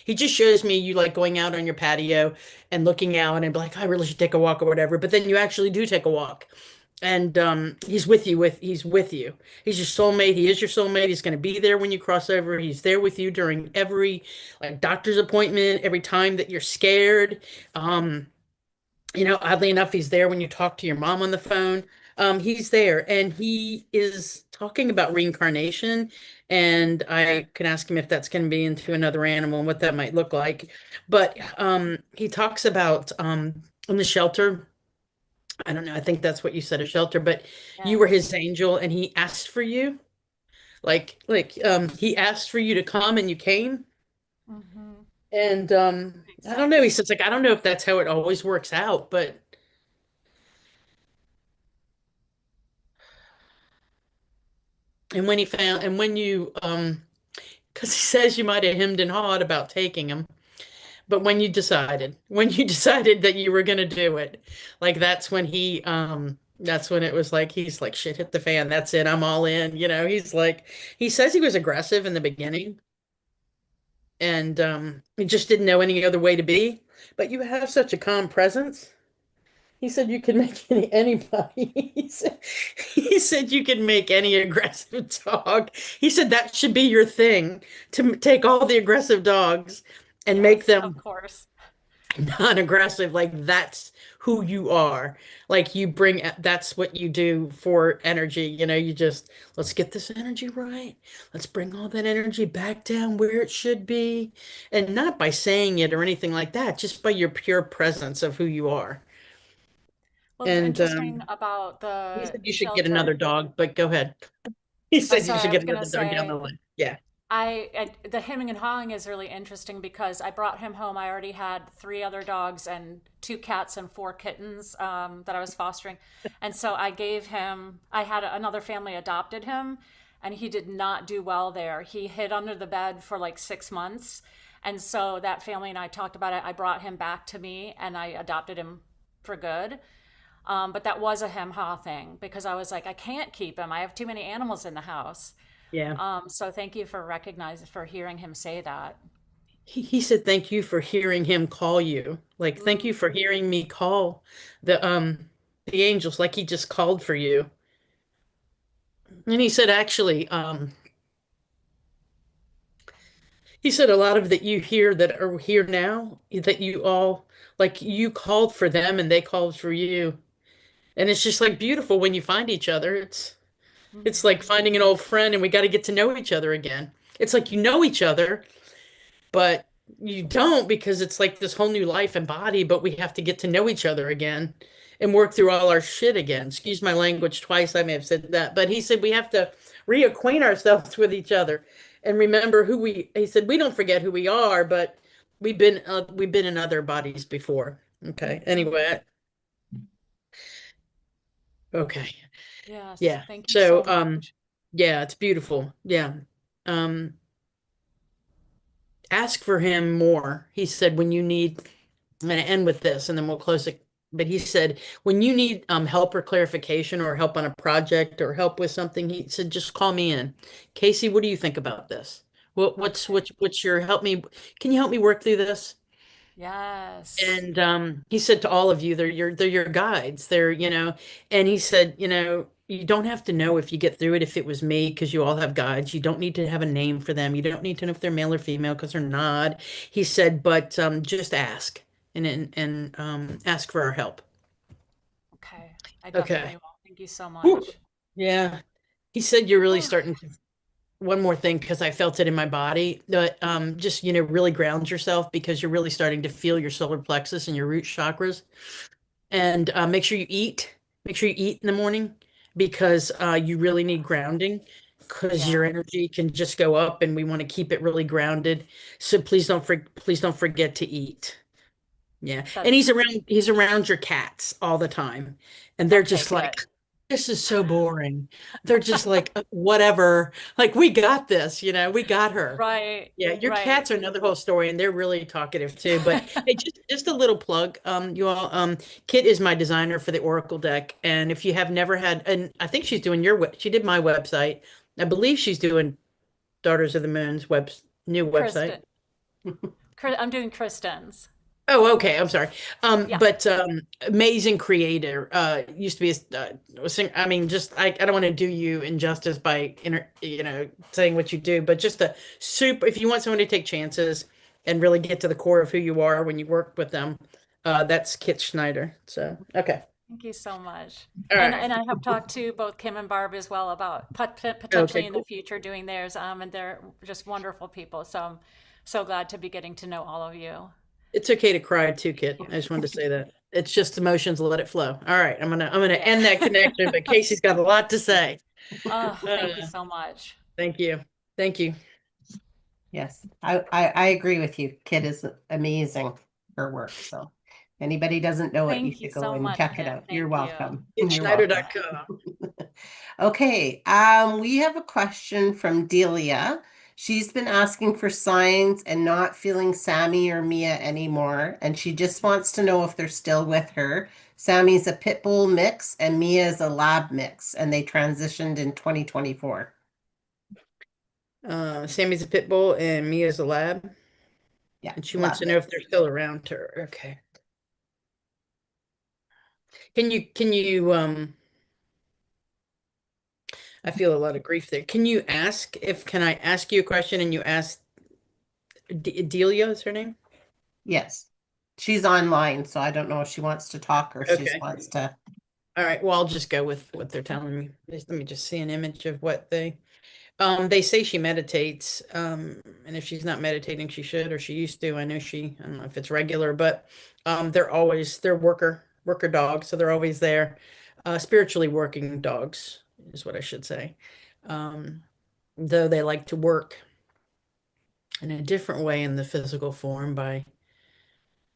He just shows me you like going out on your patio and looking out and be like, I really should take a walk or whatever. But then you actually do take a walk. And he's with you. He's your soulmate. He is your soulmate. He's going to be there when you cross over. He's there with you during every like doctor's appointment, every time that you're scared. Um, oddly enough, he's there when you talk to your mom on the phone. He's there, and he is talking about reincarnation. And I can ask him if that's going to be into another animal and what that might look like. But he talks about in the shelter. I don't know. I think that's what you said, a shelter. But you were Yes. his angel, and he asked for you. Like he asked for you to come, and you came. Hmm. And Makes I don't know. He sense. says like I don't know if that's how it always works out, but. And when he found, and when you, because he says you might have hemmed and hawed about taking him, but when you decided that you were going to do it, like that's when it was like, he's like, shit hit the fan. That's it. I'm all in. He's like, he says he was aggressive in the beginning and he just didn't know any other way to be. But you have such a calm presence. He said you could make anybody. He said you could make any aggressive dog. He said that should be your thing to take all the aggressive dogs and make Yes, of them course. non-aggressive. Like that's who you are. Like that's what you do for energy. You just let's get this energy right. Let's bring all that energy back down where it should be. And not by saying it or anything like that, just by your pure presence of who you are. Well, it's And interesting about he the said you should get another shelter. dog, but go ahead. He Oh, said you sorry, should I get was gonna another dog down the say, line. Yeah. the hemming and hawing is really interesting because I brought him home. I already had three other dogs and two cats and four kittens that I was fostering, and so I had another family adopted him, and he did not do well there. He hid under the bed for like 6 months, and so that family and I talked about it. I brought him back to me, and I adopted him for good. But that was a hem ha thing because I was like, I can't keep him. I have too many animals in the house. Yeah. So thank you for for hearing him say that. He said thank you for hearing him call you. Like thank you for Mm. hearing me call the angels like he just called for you. And he said actually he said a lot of that you hear that are here now that you all like you called for them and they called for you. And it's just like beautiful when you find each other. It's like finding an old friend and we got to get to know each other again. It's like you know each other, but you don't because it's like this whole new life and body, but we have to get to know each other again and work through all our shit again. Excuse my language twice, I may have said that, but he said we have to reacquaint ourselves with each other and remember he said we don't forget who we are, but we've been in other bodies before. Okay. Anyway, okay. Yes, Yeah. thank you So, so much. yeah, it's beautiful. Yeah. Um, ask for him more. He said, when you need, I'm going to end with this and then we'll close it. But he said, when you need help or clarification or help on a project or help with something, he said, just call me in. Casey, what do you think about this? Okay. What's your help me? Can you help me work through this? Yes. And he said to all of you, they're your guides. They're, and he said, you don't have to know if you get through it if it was me, because you all have guides. You don't need to have a name for them. You don't need to know if they're male or female because they're not. He said, but just ask and ask for our help. Okay. I Okay. definitely will. Thank you so Whew. much. Yeah. He said you're really starting to one more thing because I felt it in my body that just really ground yourself because you're really starting to feel your solar plexus and your root chakras. And make sure you eat in the morning because you really need grounding because Yeah, your energy can just go up and we want to keep it really grounded. So please don't forget to eat. Yeah. And that's he's around your cats all the time. And they're okay, just like, good. this is so boring. They're just like, whatever. Like, we got this, we got her. Right, Yeah, your right. cats are another whole story, and they're really talkative too. But hey, just a little plug. You all, Kit is my designer for the Oracle deck, and if you have never had, and I think she's doing she did my website. I believe she's doing Daughters of the Moon's new website. Kristen, I'm doing Kristen's. Oh, okay. I'm sorry. Yeah. But amazing creator. Used to be a singer. I mean, just I don't want to do you injustice by saying what you do, but just a super. If you want someone to take chances and really get to the core of who you are when you work with them, that's Kit Schneider. So okay. Thank you so much. All And right. I have talked to both Kim and Barb as well about Okay. potentially in the Cool. future doing theirs. And they're just wonderful people. So I'm so glad to be getting to know all of you. It's okay to cry too, Kit. I just wanted to say that. It's just emotions. Let it flow. All right. I'm gonna Yeah. end that connection, but Casey's got a lot to say. Oh, thank you Uh, so much. thank you. Thank you. Yes, I agree with you. Kit is amazing, her work. So anybody doesn't know it, you Thank you should go so and much, check it Kit. out. You're Thank you. welcome. You're welcome. KitSchneider.com. Okay, we have a question from Delia. She's been asking for signs and not feeling Sammy or Mia anymore, and she just wants to know if they're still with her. Sammy's a pit bull mix and Mia is a lab mix, and they transitioned in 2024. Sammy's a pit bull and Mia's a lab. Yeah, And she wants lab to know if mix. they're still around her. Okay. Can you I feel a lot of grief there. Can I ask you a question and you ask Delia is her name? Yes. She's online, so I don't know if she wants to talk or she just Okay. wants to. All right. Well, I'll just go with what they're telling me. Let me just see an image of what they say she meditates. And if she's not meditating, she should, or she used to. I don't know if it's regular, but they're worker dogs, so they're always there. Spiritually working dogs is what I should say. Um, though they like to work in a different way in the physical form by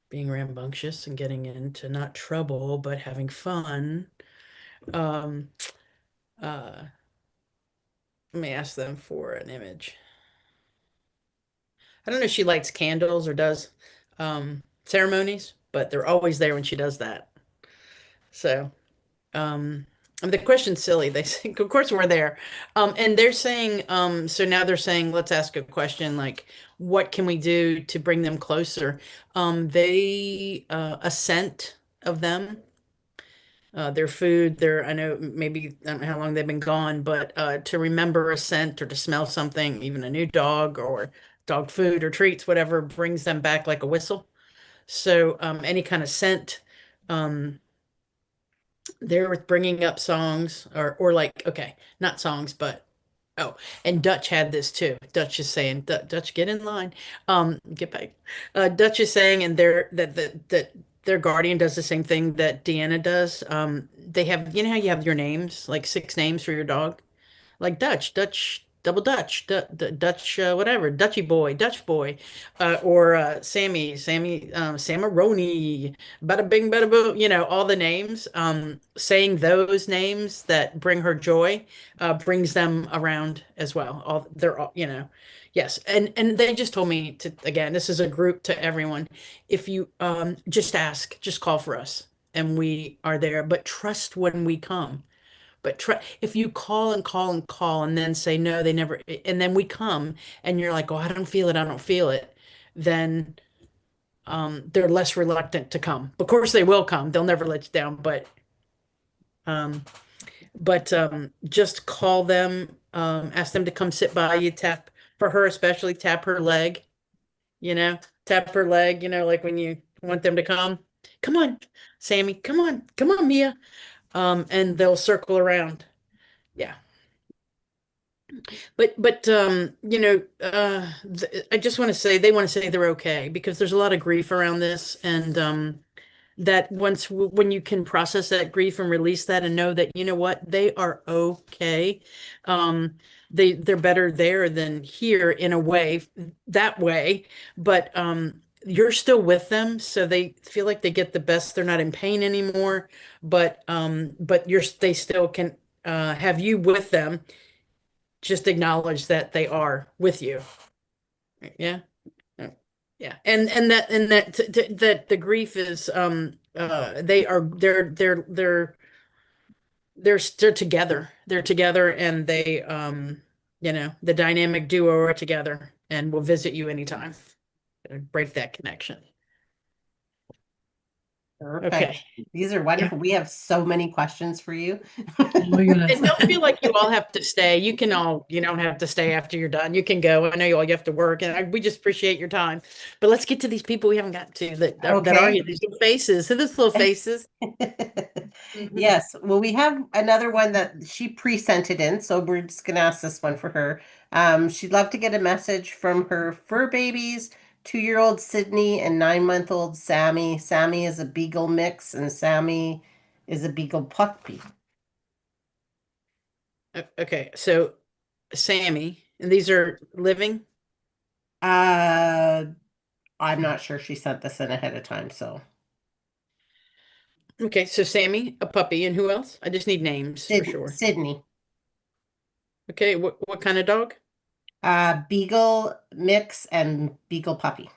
being rambunctious and getting into not trouble, but having fun. Um, uh, Let me ask them for an image. I don't know if she lights candles or does ceremonies, but they're always there when she does that. So, the question's silly. They say, of course we're there. And they're saying, so now they're saying, let's ask a question like, what can we do to bring them closer? A scent of them, their food, I know maybe, I don't know how long they've been gone, but to remember a scent or to smell something, even a new dog or dog food or treats, whatever, brings them back like a whistle. So any kind of scent, um, they're bringing up songs or like, okay, not songs, but oh, and Dutch had this too. Dutch is saying, Dutch, get in line. Get back. Dutch is saying, and that their guardian does the same thing that Deanna does. They have, you know how you have your names, like 6 names for your dog? Like Dutch, double Dutch, Dutch, whatever, Dutch boy, or Sammy, Samaroni, bada bing, bada boo, all the names. Saying those names that bring her joy, brings them around as well. They're all, yes. And they just told me to, again, this is a group to everyone. If you just ask, just call for us, and we are there, but trust when we come. But try if you call and call and call and then say no, they never, and then we come and you're like, oh, I don't feel it, I don't feel it, then they're less reluctant to come. Of course, they will come. They'll never let you down, um, just call them, ask them to come sit by you, tap for her, especially tap her leg, tap her leg, like when you want them to come. Come on, Sammy, come on, Mia. And they'll circle around. Yeah. I just want to say they want to say they're okay because there's a lot of grief around this, and that when you can process that grief and release that and know that you know what they are okay, um, they're better there than here in a way, that way, but you're still with them, so they feel like they get the best. They're not in pain anymore, but they still can have you with them. Just acknowledge that they are with you. Yeah. Yeah. That the grief is they're together. They're together, and they the dynamic duo are together and will visit you anytime. Break that connection. Perfect. Okay. These are wonderful. We have so many questions for you. And don't feel like you all have to stay. You don't have to stay after you're done. You can go. I know you have to work, and we just appreciate your time. But let's get to these people we haven't got to that are Okay. here. These little faces. So these little faces. Mhm. Yes. Well, we have another one that she pre-sent it in, so we're just gonna ask this one for her. She'd love to get a message from her fur babies, 2-year-old Sydney and 9-month-old Sammy. Sammy is a beagle mix, and Sammy is a beagle puppy. Okay, so Sammy, and these are living. Uh, I'm not sure she sent this in ahead of time, so Okay, so Sammy, a puppy, and who else? I just need names for sure. Sydney. Okay, what kind of dog? Beagle mix and beagle puppy.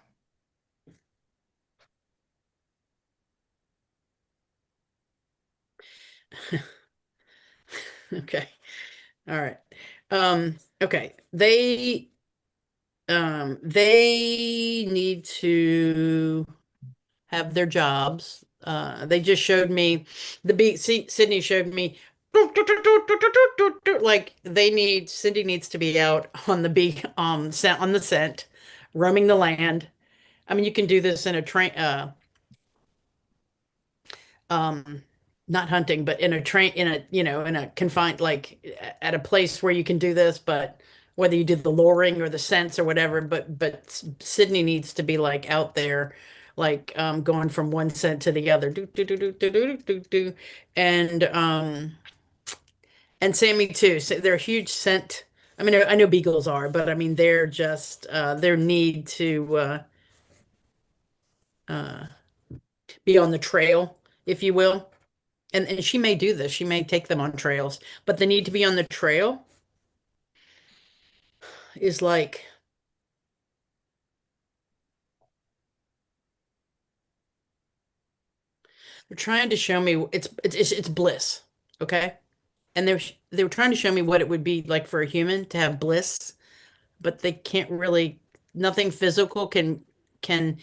Okay, all right. Okay, they need to have their jobs. They just showed me Sydney showed me like Cindy needs to be out on the scent on the scent, roaming the land. I mean, you can do this in a train, um, not hunting, but in a train, in a confined, like at a place where you can do this, but whether you do the luring or the scents or whatever, but Sydney needs to be like out there, like going from one scent to the other, do do do do do do do do, and and Sammy too. So they're huge scent. I mean, I know beagles are, but I mean they're just their need to uh, be on the trail, if you will. And she may do this. She may take them on trails, but the need to be on the trail is like they're trying to show me it's bliss, okay? And they were trying to show me what it would be like for a human to have bliss, but they can't really nothing physical can can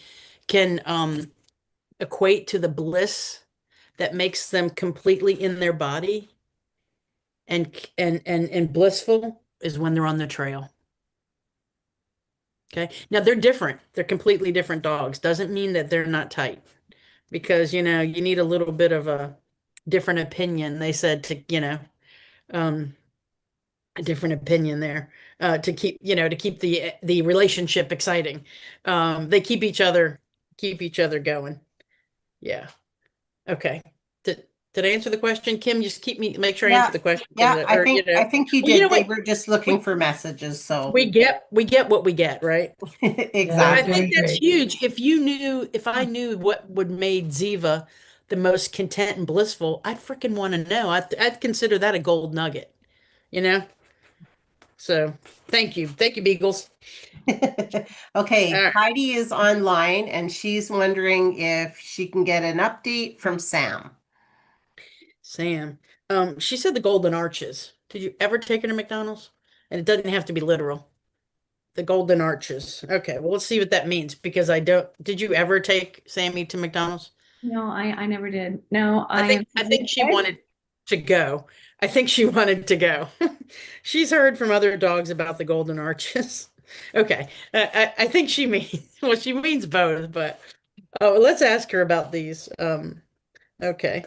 equate to the bliss that makes them completely in their body and blissful is when they're on the trail. Okay. Now they're different. They're completely different dogs. Doesn't mean that they're not tight because, you need a little bit of a different opinion. They said to, um, a different opinion there, to keep, to keep the relationship exciting. They keep each other going. Yeah. Okay. Did I answer the question, Kim? Just make sure I answer Yeah, the question, Kim, yeah, or I think you well, you know did. They what? were just looking We for messages, so we get what we get, right? So I exactly. think that's huge. If I knew what would made Ziva the most content and blissful, I'd freaking want to know. I'd consider that a gold nugget, you know? So thank you, Beagles. All Okay, right, Heidi is online and she's wondering if she can get an update from Sam. Sam. She said the Golden Arches. Did you ever take her to McDonald's? And it doesn't have to be literal. The Golden Arches. Okay, well, let's see what that means because I don't. Did you ever take Sammy to McDonald's? No, I never did. No, I think she wanted to go. I think she wanted to go. She's heard from other dogs about the Golden Arches. Okay, I think she means well, she means both, but oh, let's ask her about these. Okay,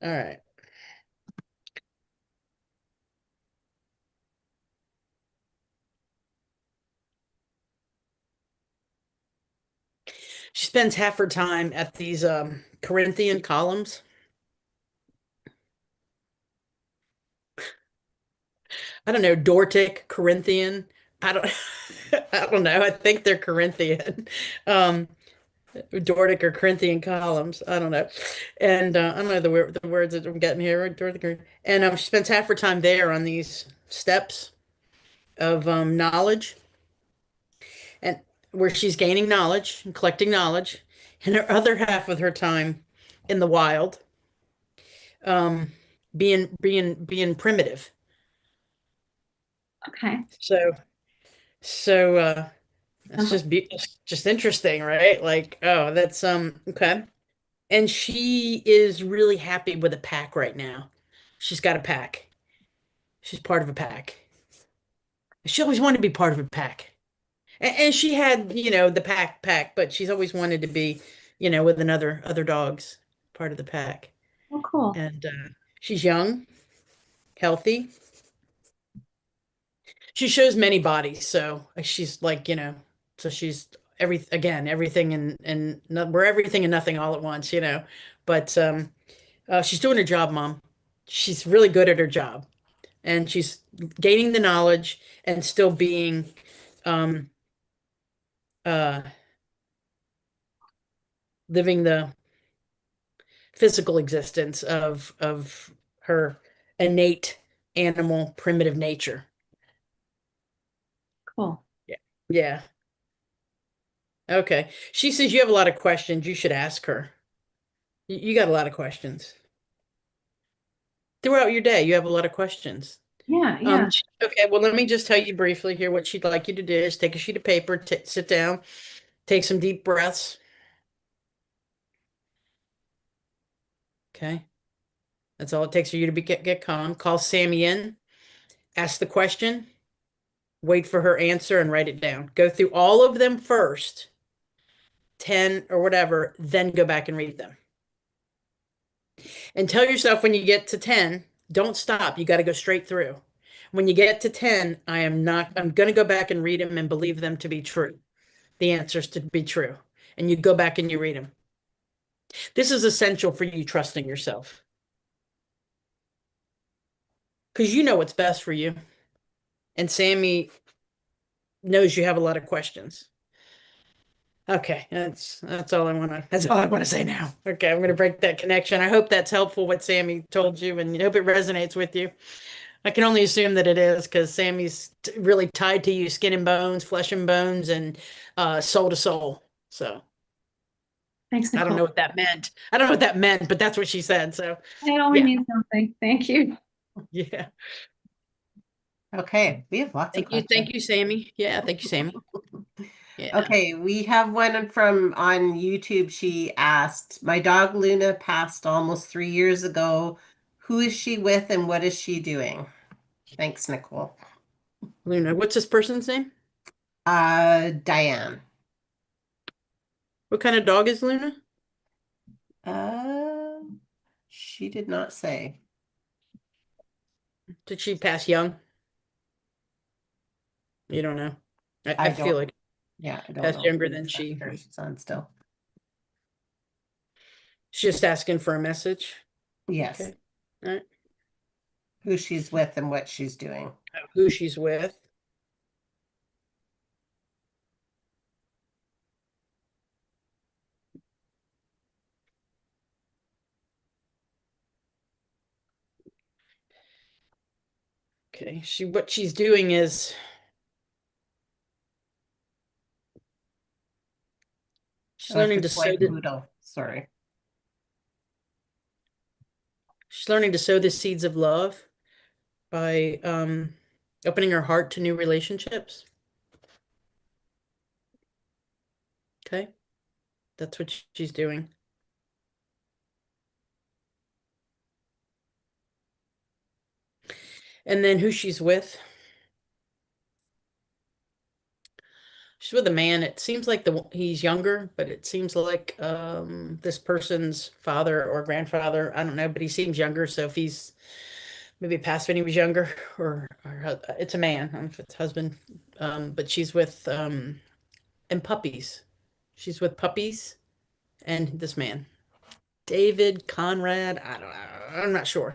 all right. She spends half her time at these Corinthian columns. I don't know, Dortic, Corinthian. I don't I don't know. I think they're Corinthian. Um, Dortic or Corinthian columns. I don't know. And I don't know the words that I'm getting here. Dortic, and she spends half her time there on these steps of knowledge and where she's gaining knowledge and collecting knowledge, and her other half of her time in the wild, um, being primitive. Okay. So that's just interesting, right? Like, oh, that's okay. And she is really happy with a pack right now. She's got a pack. She's part of a pack. She always wanted to be part of a pack. And she had, the pack, but she's always wanted to be, with another other dogs, part of the pack. Oh, cool. And she's young, healthy. She shows many bodies, so she's like, so she's everything and we're everything and nothing all at once. But she's doing her job, Mom. She's really good at her job, and she's gaining the knowledge and still being um uh living the physical existence of her innate animal primitive nature. Cool. Yeah. Yeah. Okay. She says you have a lot of questions. You should ask her. You got a lot of questions. Throughout your day, you have a lot of questions. Yeah, yeah. Okay, well, let me just tell you briefly here what she'd like you to do is take a sheet of paper, sit down, take some deep breaths. Okay. That's all it takes for you to get calm. Call Sammy in, ask the question, wait for her answer, and write it down. Go through all of them first, 10 or whatever, then go back and read them. And tell yourself when you get to 10, don't stop. You got to go straight through. When you get to 10, I'm going to go back and read them and believe them to be true, the answers to be true. And you go back and you read them. This is essential for you trusting yourself. Because you know what's best for you. And Sammy knows you have a lot of questions. Okay, that's all I want to say now. Okay, I'm going to break that connection. I hope that's helpful what Sammy told you, and I hope it resonates with you. I can only assume that it is because Sammy's really tied to you, skin and bones, flesh and bones, and soul to soul. So Thanks, I don't know Nicole. what that meant. I don't know what that meant, but that's what she said. So It always yeah, means something. Thank you. yeah. Okay, we have lots of questions. Thank you, Sammy. Yeah, thank you, Sammy. Yeah. Okay, we have one from on YouTube. She asked, "My dog Luna passed almost 3 years ago. Who is she with and what is she doing?" Thanks, Nicole. Luna, what's this person's name? Diane. What kind of dog is Luna? Uh, She did not say. Did she pass young? You don't know. I feel don't. like Yeah, I don't passed know. younger than she. She's on still. She's just asking for a message. Yes. Okay. All right. Who she's with and what she's doing. Who she's with. Okay. What she's doing is she's That's learning her to toy sow the poodle. Sorry. she's learning to sow the seeds of love by opening her heart to new relationships. Okay. That's what she's doing. And then who she's with. She's with a man. It seems like he's younger, but it seems like this person's father or grandfather. I don't know, but he seems younger. So if he's maybe passed when he was younger, or it's a man. I don't know if it's husband. But she's with and puppies. She's with puppies and this man, David Conrad. I don't know. I'm not sure.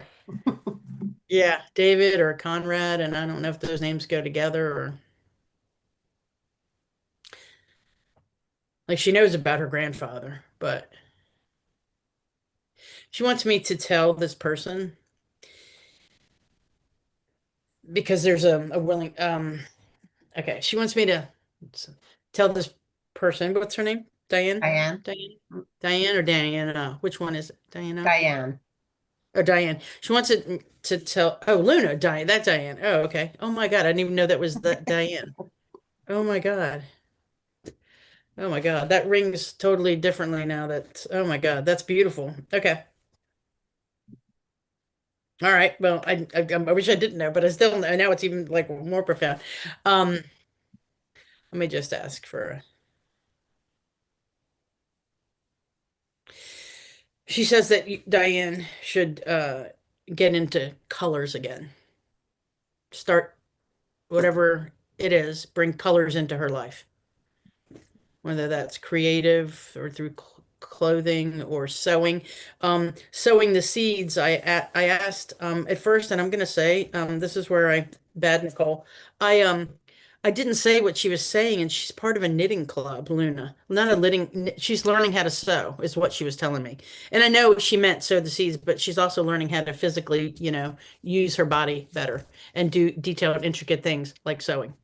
Yeah, David or Conrad, and I don't know if those names go together or like she knows about her grandfather, but she wants me to tell this person because there's a willing okay, she wants me to tell this person, what's her name? Diane? Diane. Diane or Diana? Which one is it? Diana? Diane. Oh, Diane. She wants it to tell. Oh, Luna, Diane. That's Diane. Oh, okay. Oh my God, I didn't even know that was that Diane. Oh my God. Oh my God, that rings totally differently now. Oh my God, that's beautiful. Okay. All right. Well, I wish I didn't know, but I still know. Now it's even like more profound. Let me just ask for. She says that Diane should get into colors again. Start whatever it is, bring colors into her life, whether that's creative or through clothing or sewing. Sowing the seeds, I asked at first, and I'm gonna say this is where I bad Nicole. I didn't say what she was saying, and she's part of a knitting club, Luna. Not a knitting, she's learning how to sew, is what she was telling me. And I know she meant sow the seeds, but she's also learning how to physically, use her body better and do detailed, intricate things like sewing.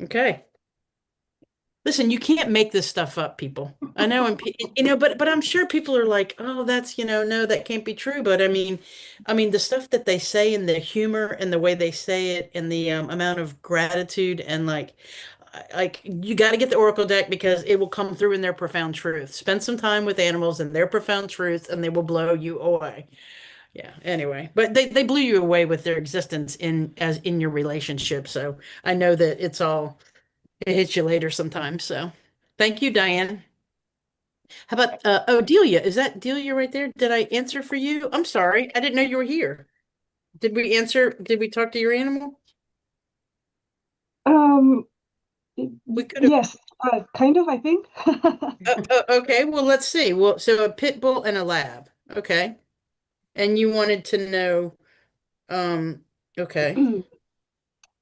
Okay. Listen, you can't make this stuff up, people. I know, and but I'm sure people are like, "Oh, that's, no, that can't be true." But I mean, the stuff that they say and the humor and the way they say it and the amount of gratitude and like you got to get the Oracle deck because it will come through in their profound truth. Spend some time with animals and their profound truth, and they will blow you away. Yeah. Anyway, but they blew you away with their existence in your relationship. So I know that it hits you later sometimes. So thank you, Diane. How about Delia? Is that Delia right there? Did I answer for you? I'm sorry. I didn't know you were here. Did we answer? Did we talk to your animal? Um, We could have. yes, kind of, I think. Okay, well, let's see. Well, so a pit bull and a lab. Okay. And you wanted to know, um, okay.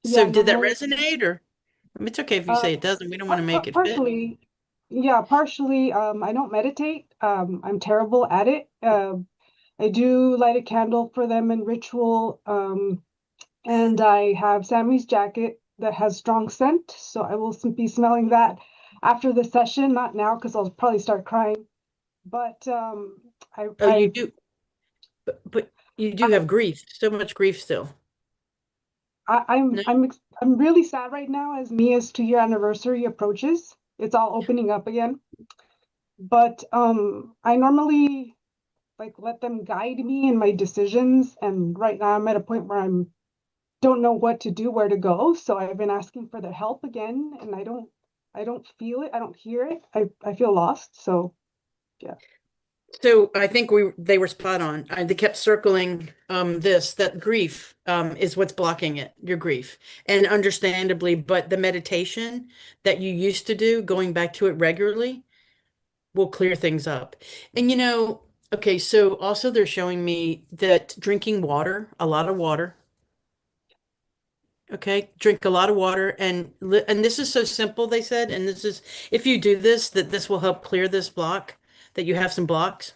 Yeah, So did that normally, resonate or it's okay if you uh, say it doesn't. We don't want to make it fit. partially, yeah, partially, I don't meditate. I'm terrible at it. I do light a candle for them in ritual. And I have Sammy's jacket that has strong scent, so I will be smelling that after the session, not now because I'll probably start crying. But I, Oh, you I, do, but you do have grief, so much grief still. No? I'm really sad right now as Mia's 2-year anniversary approaches. It's all opening up again. But I normally like let them guide me in my decisions, and right now I'm at a point where I'm don't know what to do, where to go. So I've been asking for their help again, and I don't feel it, I don't hear it. I feel lost. So yeah. So I think they were spot on. They kept circling that grief is what's blocking it, your grief. And understandably, but the meditation that you used to do, going back to it regularly, will clear things up. And okay, so also they're showing me that drinking water, a lot of water, okay, drink a lot of water and this is so simple, they said, and this is if you do this, that this will help clear this block, that you have some blocks.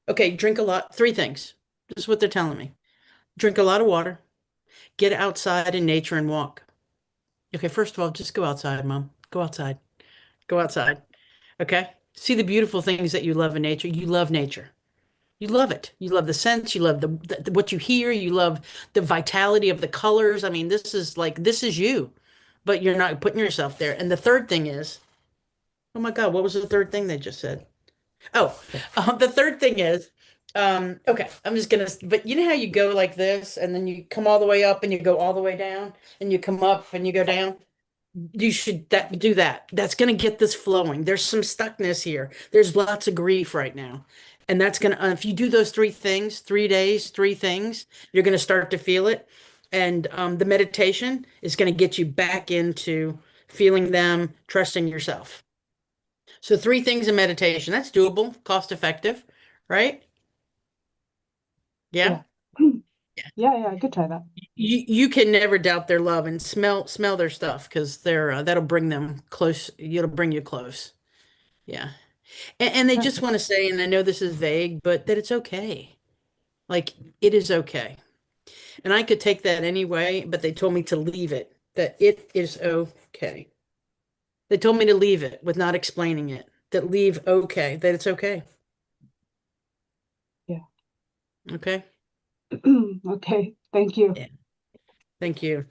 Okay, drink a lot. Three things. This is what they're telling me. Drink a lot of water, get outside in nature and walk. Okay, first of all, just go outside, Mom. Go outside. Go outside. Okay? See the beautiful things that you love in nature. You love nature. You love it. You love the scents. You love what you hear. You love the vitality of the colors. I mean, this is you, but you're not putting yourself there. And the third thing is, oh my God, what was the third thing they just said? Oh, the third thing is, okay, I'm just gonna, but you know how you go like this and then you come all the way up and you go all the way down and you come up and you go down? You should do that. That's gonna get this flowing. There's some stuckness here. There's lots of grief right now. And that's gonna, if you do those three things, 3 days, three things, you're gonna start to feel it. And the meditation is gonna get you back into feeling them, trusting yourself. So three things in meditation. That's doable, cost effective, right? Yeah. Yeah. Yeah, I could try that. You can never doubt their love and smell their stuff because that'll bring them close. It'll bring you close. Yeah. And they just Perfect. want to say, and I know this is vague, but that it's okay. Like it is okay. And I could take that anyway, but they told me to leave it, that it is okay. They told me to leave it with not explaining it, that leave okay, that it's okay. Yeah. Okay. Okay, thank you. Yeah. Thank you.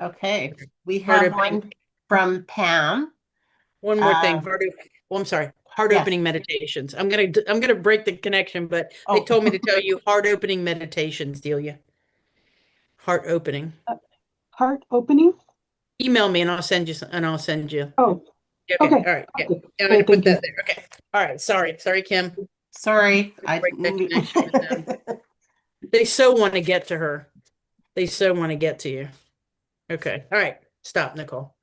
Okay, we Heart have opening. one from Pam. One more thing. Uh, I'm sorry. Heart yes. opening meditations. I'm gonna break the connection, but they Oh. told me to tell you heart opening meditations, Delia. Heart opening. Heart opening? Email me and I'll send you and I'll send you. Oh, Okay. okay. All right. Yeah. Okay. I'm gonna Great, put thank you. that there. Okay. All right. Sorry, Kim. Sorry, I Break that connection with them. They so want to get to her. They so want to get to you. Okay. All right. Stop, Nicole.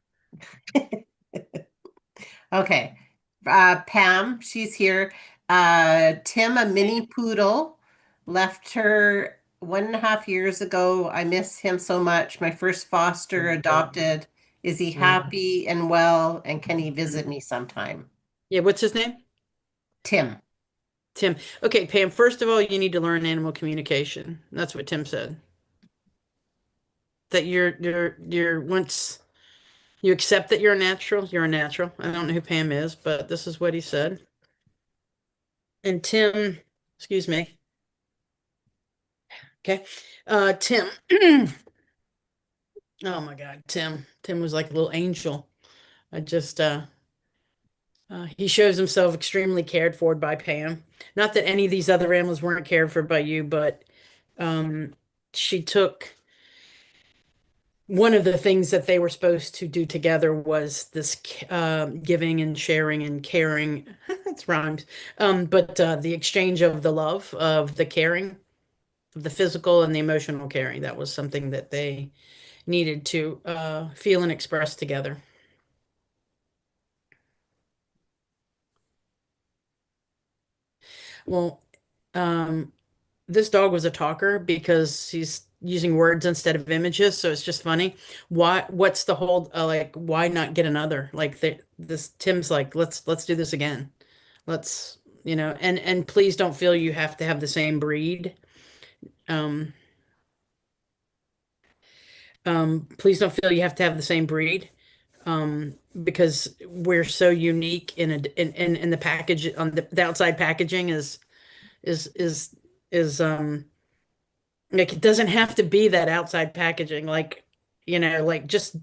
Okay. Pam, she's here. Tim, a mini poodle, left her 1.5 years ago. I miss him so much. My first foster adopted. Is he happy and well? And can he visit me sometime? Yeah. What's his name? Tim. Tim. Okay, Pam, first of all, you need to learn animal communication. That's what Tim said. That you're once you accept that you're a natural, you're a natural. I don't know who Pam is, but this is what he said. And Tim, excuse me. Okay. Tim. Oh my God, Tim. Tim was like a little angel. I just he shows himself extremely cared for by Pam. Not that any of these other animals weren't cared for by you, but she took one of the things that they were supposed to do together was this giving and sharing and caring. That's rhymes. But the exchange of the love, of the caring, of the physical and the emotional caring, that was something that they needed to feel and express together. Well, this dog was a talker because he's using words instead of images, so it's just funny. What's the whole like why not get another? Like this Tim's like, let's do this again. Let's, and please don't feel you have to have the same breed. Um please don't feel you have to have the same breed. Because we're so unique in the package on the outside packaging is like it doesn't have to be that outside packaging. Like, like just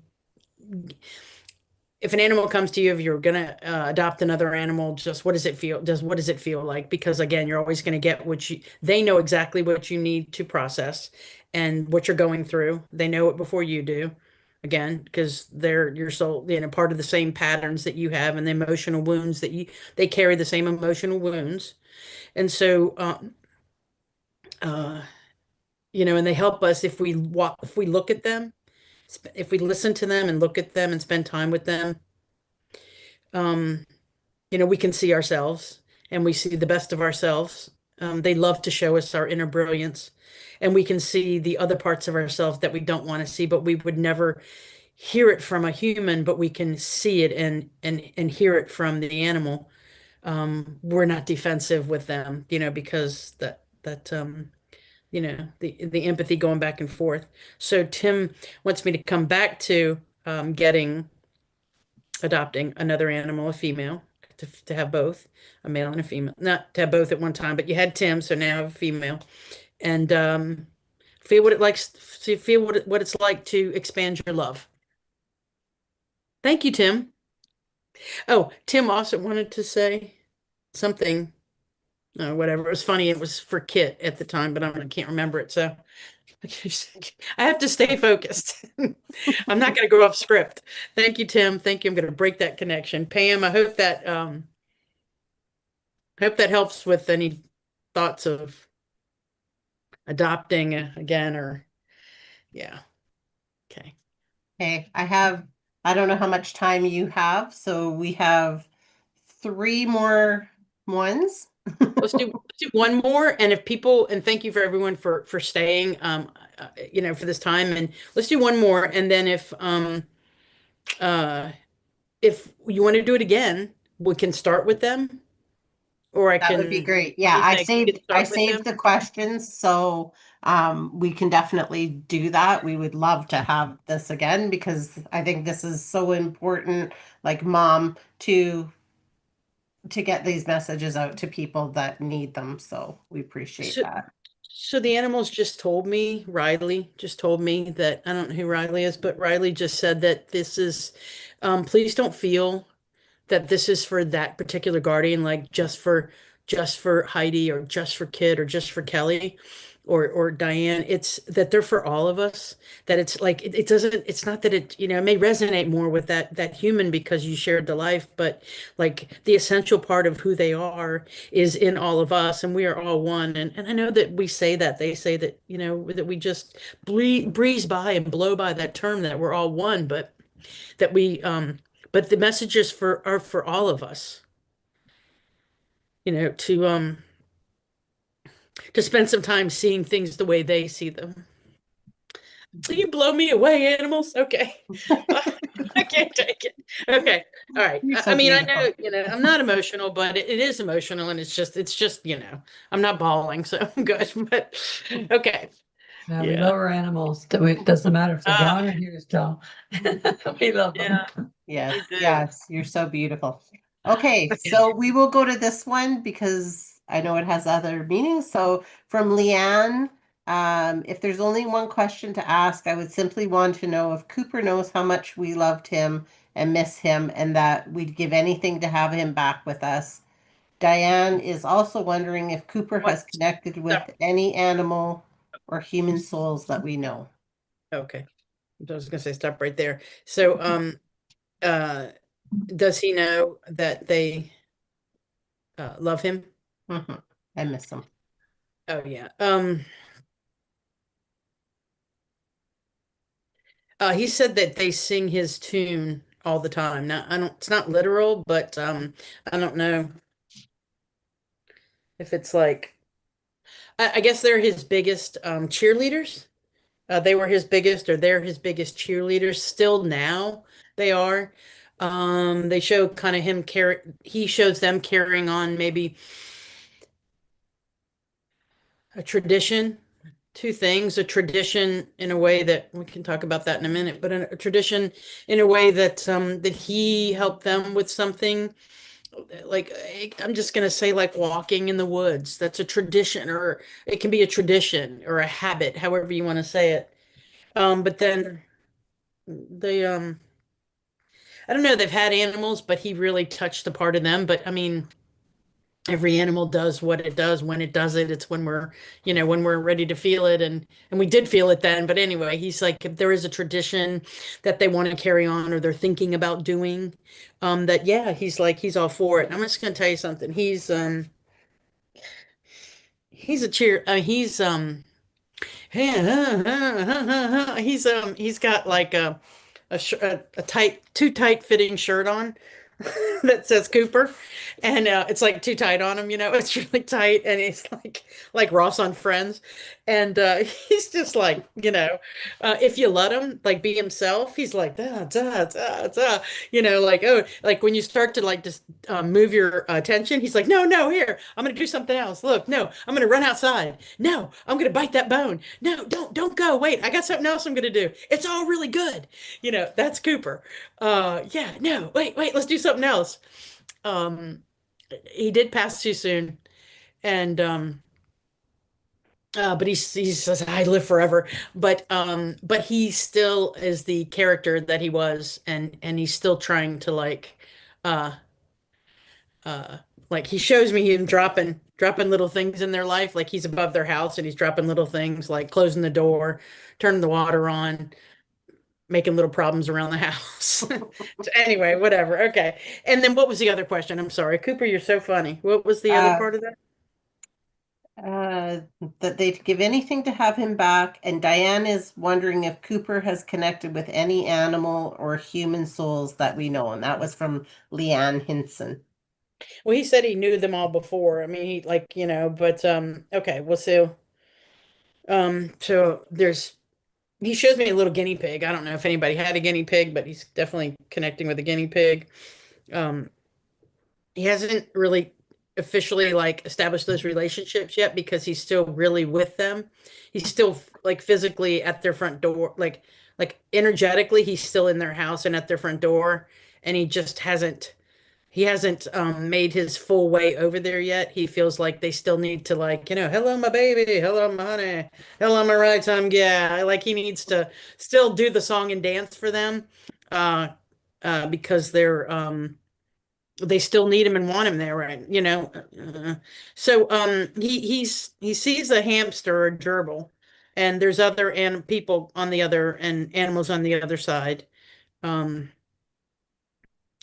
if an animal comes to you, if you're gonna adopt another animal, just what does it feel? What does it feel like? Because again, you're always gonna get they know exactly what you need to process and what you're going through. They know it before you do. again, because they're your soul, part of the same patterns that you have and the emotional wounds that they carry the same emotional wounds. And so, uh, and they help us if we look at them, if we listen to them and look at them and spend time with them, um, we can see ourselves and we see the best of ourselves. They love to show us our inner brilliance, and we can see the other parts of ourselves that we don't want to see, but we would never hear it from a human, but we can see it and hear it from the animal. We're not defensive with them, because the empathy going back and forth. So Tim wants me to come back to adopting another animal, a female, to have both, a male and a female. Not to have both at one time, but you had Tim, so now I have a female. And feel what it's like to expand your love. Thank you, Tim. Oh, Tim also wanted to say something. Whatever. It was funny. It was for Kit at the time, but I can't remember it. So I have to stay focused. I'm not going to go off script. Thank you, Tim. Thank you. I'm going to break that connection. Pam, I hope that helps with any thoughts of adopting again, or yeah. Okay. Okay, I don't know how much time you have, so we have three more ones. Let's do one more, and thank you for everyone for staying, for this time, and let's do one more, and then uh, if you want to do it again, we can start with them, or I That would be can. great. Yeah, You think we could I start with them? saved the questions, so we can definitely do that. We would love to have this again because I think this is so important, like mom, to get these messages out to people that need them. So we appreciate So, that. so the animals just told me, Riley just told me that I don't know who Riley is, but Riley just said that this is, please don't feel that this is for that particular guardian, like just for Heidi or just for Kid or just for Kelly or Diane. It's that they're for all of us. That it's like it doesn't. It's not that it may resonate more with that human because you shared the life, but like the essential part of who they are is in all of us, and we are all one. And I know that we say that they say that that we just breeze by and blow by that term that we're all one, that we but the messages are for all of us, to spend some time seeing things the way they see them. So you blow me away, animals. Okay. I can't take it. Okay. All right. You're I so mean, I beautiful. know, I'm not emotional, but it is emotional, and it's just, I'm not bawling, so I'm good. But okay. Yeah, we Yeah. love our animals. It doesn't matter if they're Uh, gone or here still. We love them. yeah, Yes, we do. yes, you're so beautiful. Okay, so we will go to this one because I know it has other meanings. So from Leanne, if there's only one question to ask, I would simply want to know if Cooper knows how much we loved him and miss him and that we'd give anything to have him back with us. Diane is also wondering if Cooper What? has connected with Stop. any animal or human souls that we know. Okay. I was gonna say stop right there. So, uh, does he know that they love him? I miss him. Oh yeah. He said that they sing his tune all the time. Now, I don't, it's not literal, but I don't know if it's like, I guess they're his biggest cheerleaders. They're his biggest cheerleaders still now. They are. They show kind of he shows them carrying on maybe a tradition, two things, a tradition in a way that we can talk about that in a minute, but a tradition in a way that he helped them with something, like I'm just going to say like walking in the woods. That's a tradition, or it can be a tradition or a habit, however you want to say it. But then they I don't know, they've had animals, but he really touched a part of them. But I mean, every animal does what it does when it does it. It's when we're, when we're ready to feel it, and we did feel it then. But anyway, he's like, if there is a tradition that they want to carry on or they're thinking about doing, that yeah, he's like, he's all for it. And I'm just gonna tell you something. He's a cheer. He's got like a tight, too tight fitting shirt on that says Cooper, and it's like too tight on him. It's really tight, and it's like Ross on Friends, and he's just like, if you let him like be himself, he's like da da da da, like, oh, like when you start to like just move your attention, he's like, no, no, here, I'm gonna do something else. Look, no, I'm gonna run outside. No, I'm gonna bite that bone. No, don't go. Wait, I got something else I'm gonna do. It's all really good. That's Cooper. Yeah, no, wait, let's do something else. Um, he did pass too soon, and but he says I live forever. But he still is the character that he was, and he's still trying to uh, uh, like he shows me him dropping little things in their life, like he's above their house and he's dropping little things like closing the door, turning the water on, making little problems around the house. So anyway, whatever. Okay. And then what was the other question? I'm sorry. Cooper, you're so funny. What was the other Uh, part of that? uh, that they'd give anything to have him back. And Diane is wondering if Cooper has connected with any animal or human souls that we know. And that was from Leanne Hinson. Well, he said he knew them all before. I mean, he like, but okay, well, so there's he shows me a little guinea pig. I don't know if anybody had a guinea pig, but he's definitely connecting with a guinea pig. Um, he hasn't really officially like established those relationships yet because he's still really with them. He's still like physically at their front door, like energetically, he's still in their house and at their front door, and he hasn't made his full way over there yet. He feels like they still need to like, hello my baby, hello my honey, hello my ragtime gal. Like he needs to still do the song and dance for them, uh, because they still need him and want him there, right? So he sees a hamster or a gerbil, and there's other and people on the other and animals on the other side. Um,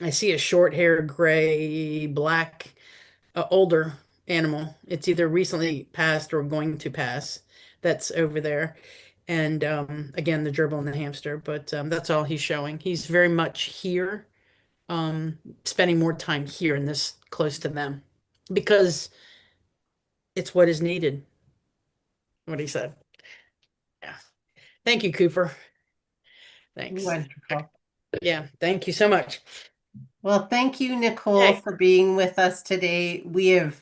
I see a short haired gray black older animal. It's either recently passed or going to pass. That's over there. And again, the gerbil and the hamster, but that's all he's showing. He's very much here, spending more time here and this close to them because it's what is needed, what he said. Yeah. Thank you, Cooper. Thanks. Wonderful. Yeah. Thank you so much. Well, thank you, Nicole, Hey. for being with us today. We have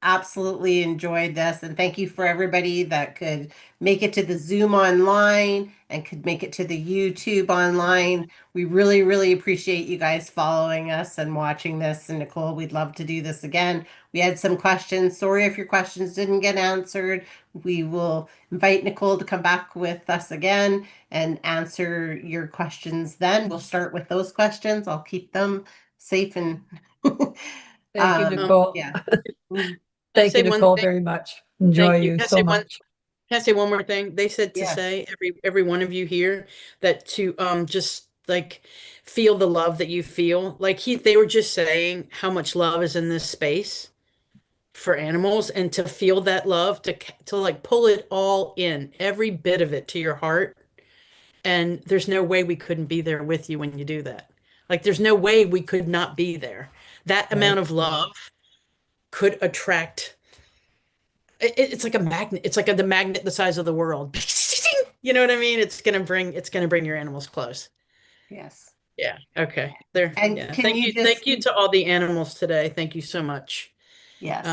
absolutely enjoyed this, and thank you for everybody that could make it to the Zoom online and could make it to the YouTube online. We really, really appreciate you guys following us and watching this. And Nicole, we'd love to do this again. We had some questions. Sorry if your questions didn't get answered. We will invite Nicole to come back with us again and answer your questions then. We'll start with those questions. I'll keep them safe and Thank you, Nicole. yeah. Thank say you, one Nicole, thing? very much. Enjoy Thank you. you Can I so say one? much. Can I say one more thing? They said to Yes. say every one of you here that to just like feel the love that you feel. Like they were just saying how much love is in this space for animals, and to feel that love, to like pull it all in, every bit of it to your heart. And there's no way we couldn't be there with you when you do that. Like there's no way we could not be there. That amount of love could attract it's like a magnet. It's like the magnet the size of the world. You know what I mean? It's gonna bring your animals close. Yes. Yeah. Okay. There. And Yeah. can Thank you you. just Thank you to all the animals today. Thank you so much. yes. For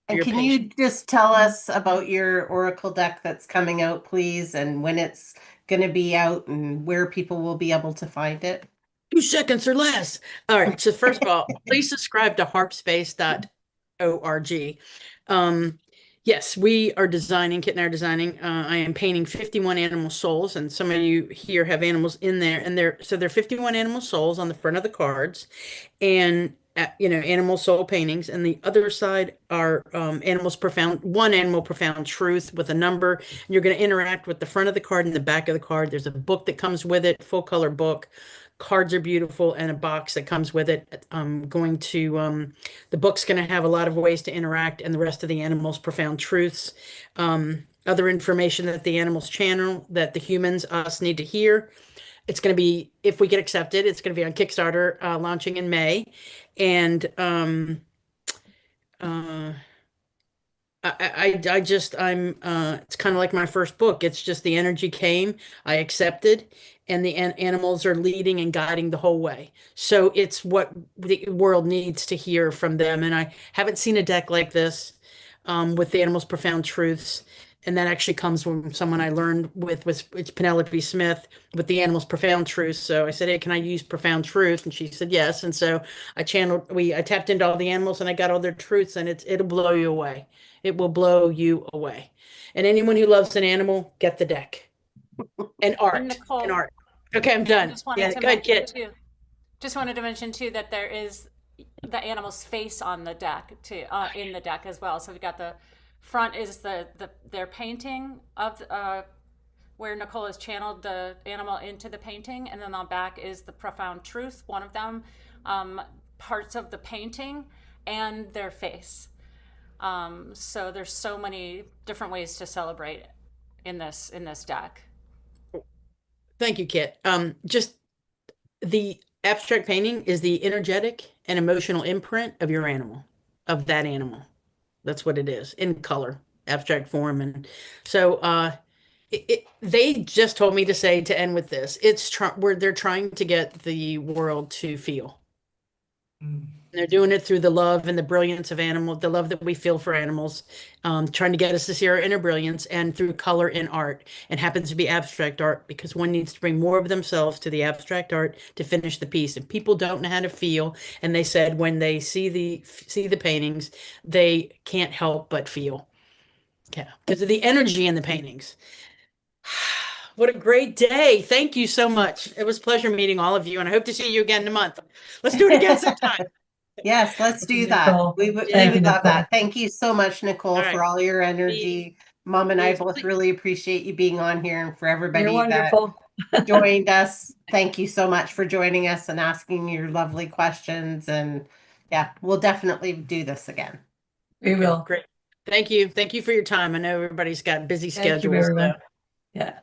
And your can patience. you just tell us about your Oracle deck that's coming out, please, and when it's going to be out and where people will be able to find it? 2 seconds or less. All right. So first of all, please subscribe to harpspace.org. Yes, we are designing, Kit and I are designing. I am painting 51 animal souls, and some of you here have animals in there, and they're 51 animal souls on the front of the cards. And animal soul paintings, and the other side are one animal profound truth with a number. And you're going to interact with the front of the card and the back of the card. There's a book that comes with it, full color book. Cards are beautiful, and a box that comes with it. The book's going to have a lot of ways to interact, and the rest of the animals profound truths. Other information that the animals channel that the humans, us, need to hear. It's going to be, if we get accepted, it's going to be on Kickstarter, launching in May. And it's kind of like my first book. It's just the energy came, I accepted, and the animals are leading and guiding the whole way. So it's what the world needs to hear from them. And I haven't seen a deck like this, with the animals' profound truths. And that actually comes from someone I learned with, it's Penelope Smith, with the animals' profound truths. So I said, hey, can I use profound truth? And she said yes. And so I tapped into all the animals and I got all their truths, and it'll blow you away. It will blow you away. And anyone who loves an animal, get the deck. And art. Nicole, And art. Okay, I'm done. Just wanted Yeah, to go ahead, mention Kit. too. Just wanted to mention too that there is the animal's face on the deck too, in the deck as well. So we got the front is their painting of where Nicole has channeled the animal into the painting, and then on back is the profound truth, one of them, parts of the painting, and their face. So there's so many different ways to celebrate in this deck. Thank you, Kit. Just the abstract painting is the energetic and emotional imprint of your animal, of that animal. That's what it is, in color, abstract form. And so they just told me to end with this. They're trying to get the world to feel. They're doing it through the love and the brilliance of the love that we feel for animals, trying to get us to see our inner brilliance, and through color in art. And happens to be abstract art, because one needs to bring more of themselves to the abstract art to finish the piece. And people don't know how to feel. And they said when they see the paintings, they can't help but feel. Yeah, because of the energy in the paintings. What a great day. Thank you so much. It was a pleasure meeting all of you, and I hope to see you again in a month. Let's do it again sometime. Yes, let's Thank you, do that. Nicole. We would Thank you, love Nicole. that. Thank you so much, Nicole, All for right. all your energy. Mom and I both really appreciate you being on here, and for You're everybody that wonderful. joined us, thank you so much for joining us and asking your lovely questions. And yeah, we'll definitely do this again. We will. Great. Thank you. Thank you for your time. I know everybody's got busy Thank you, schedules. everyone. Yeah.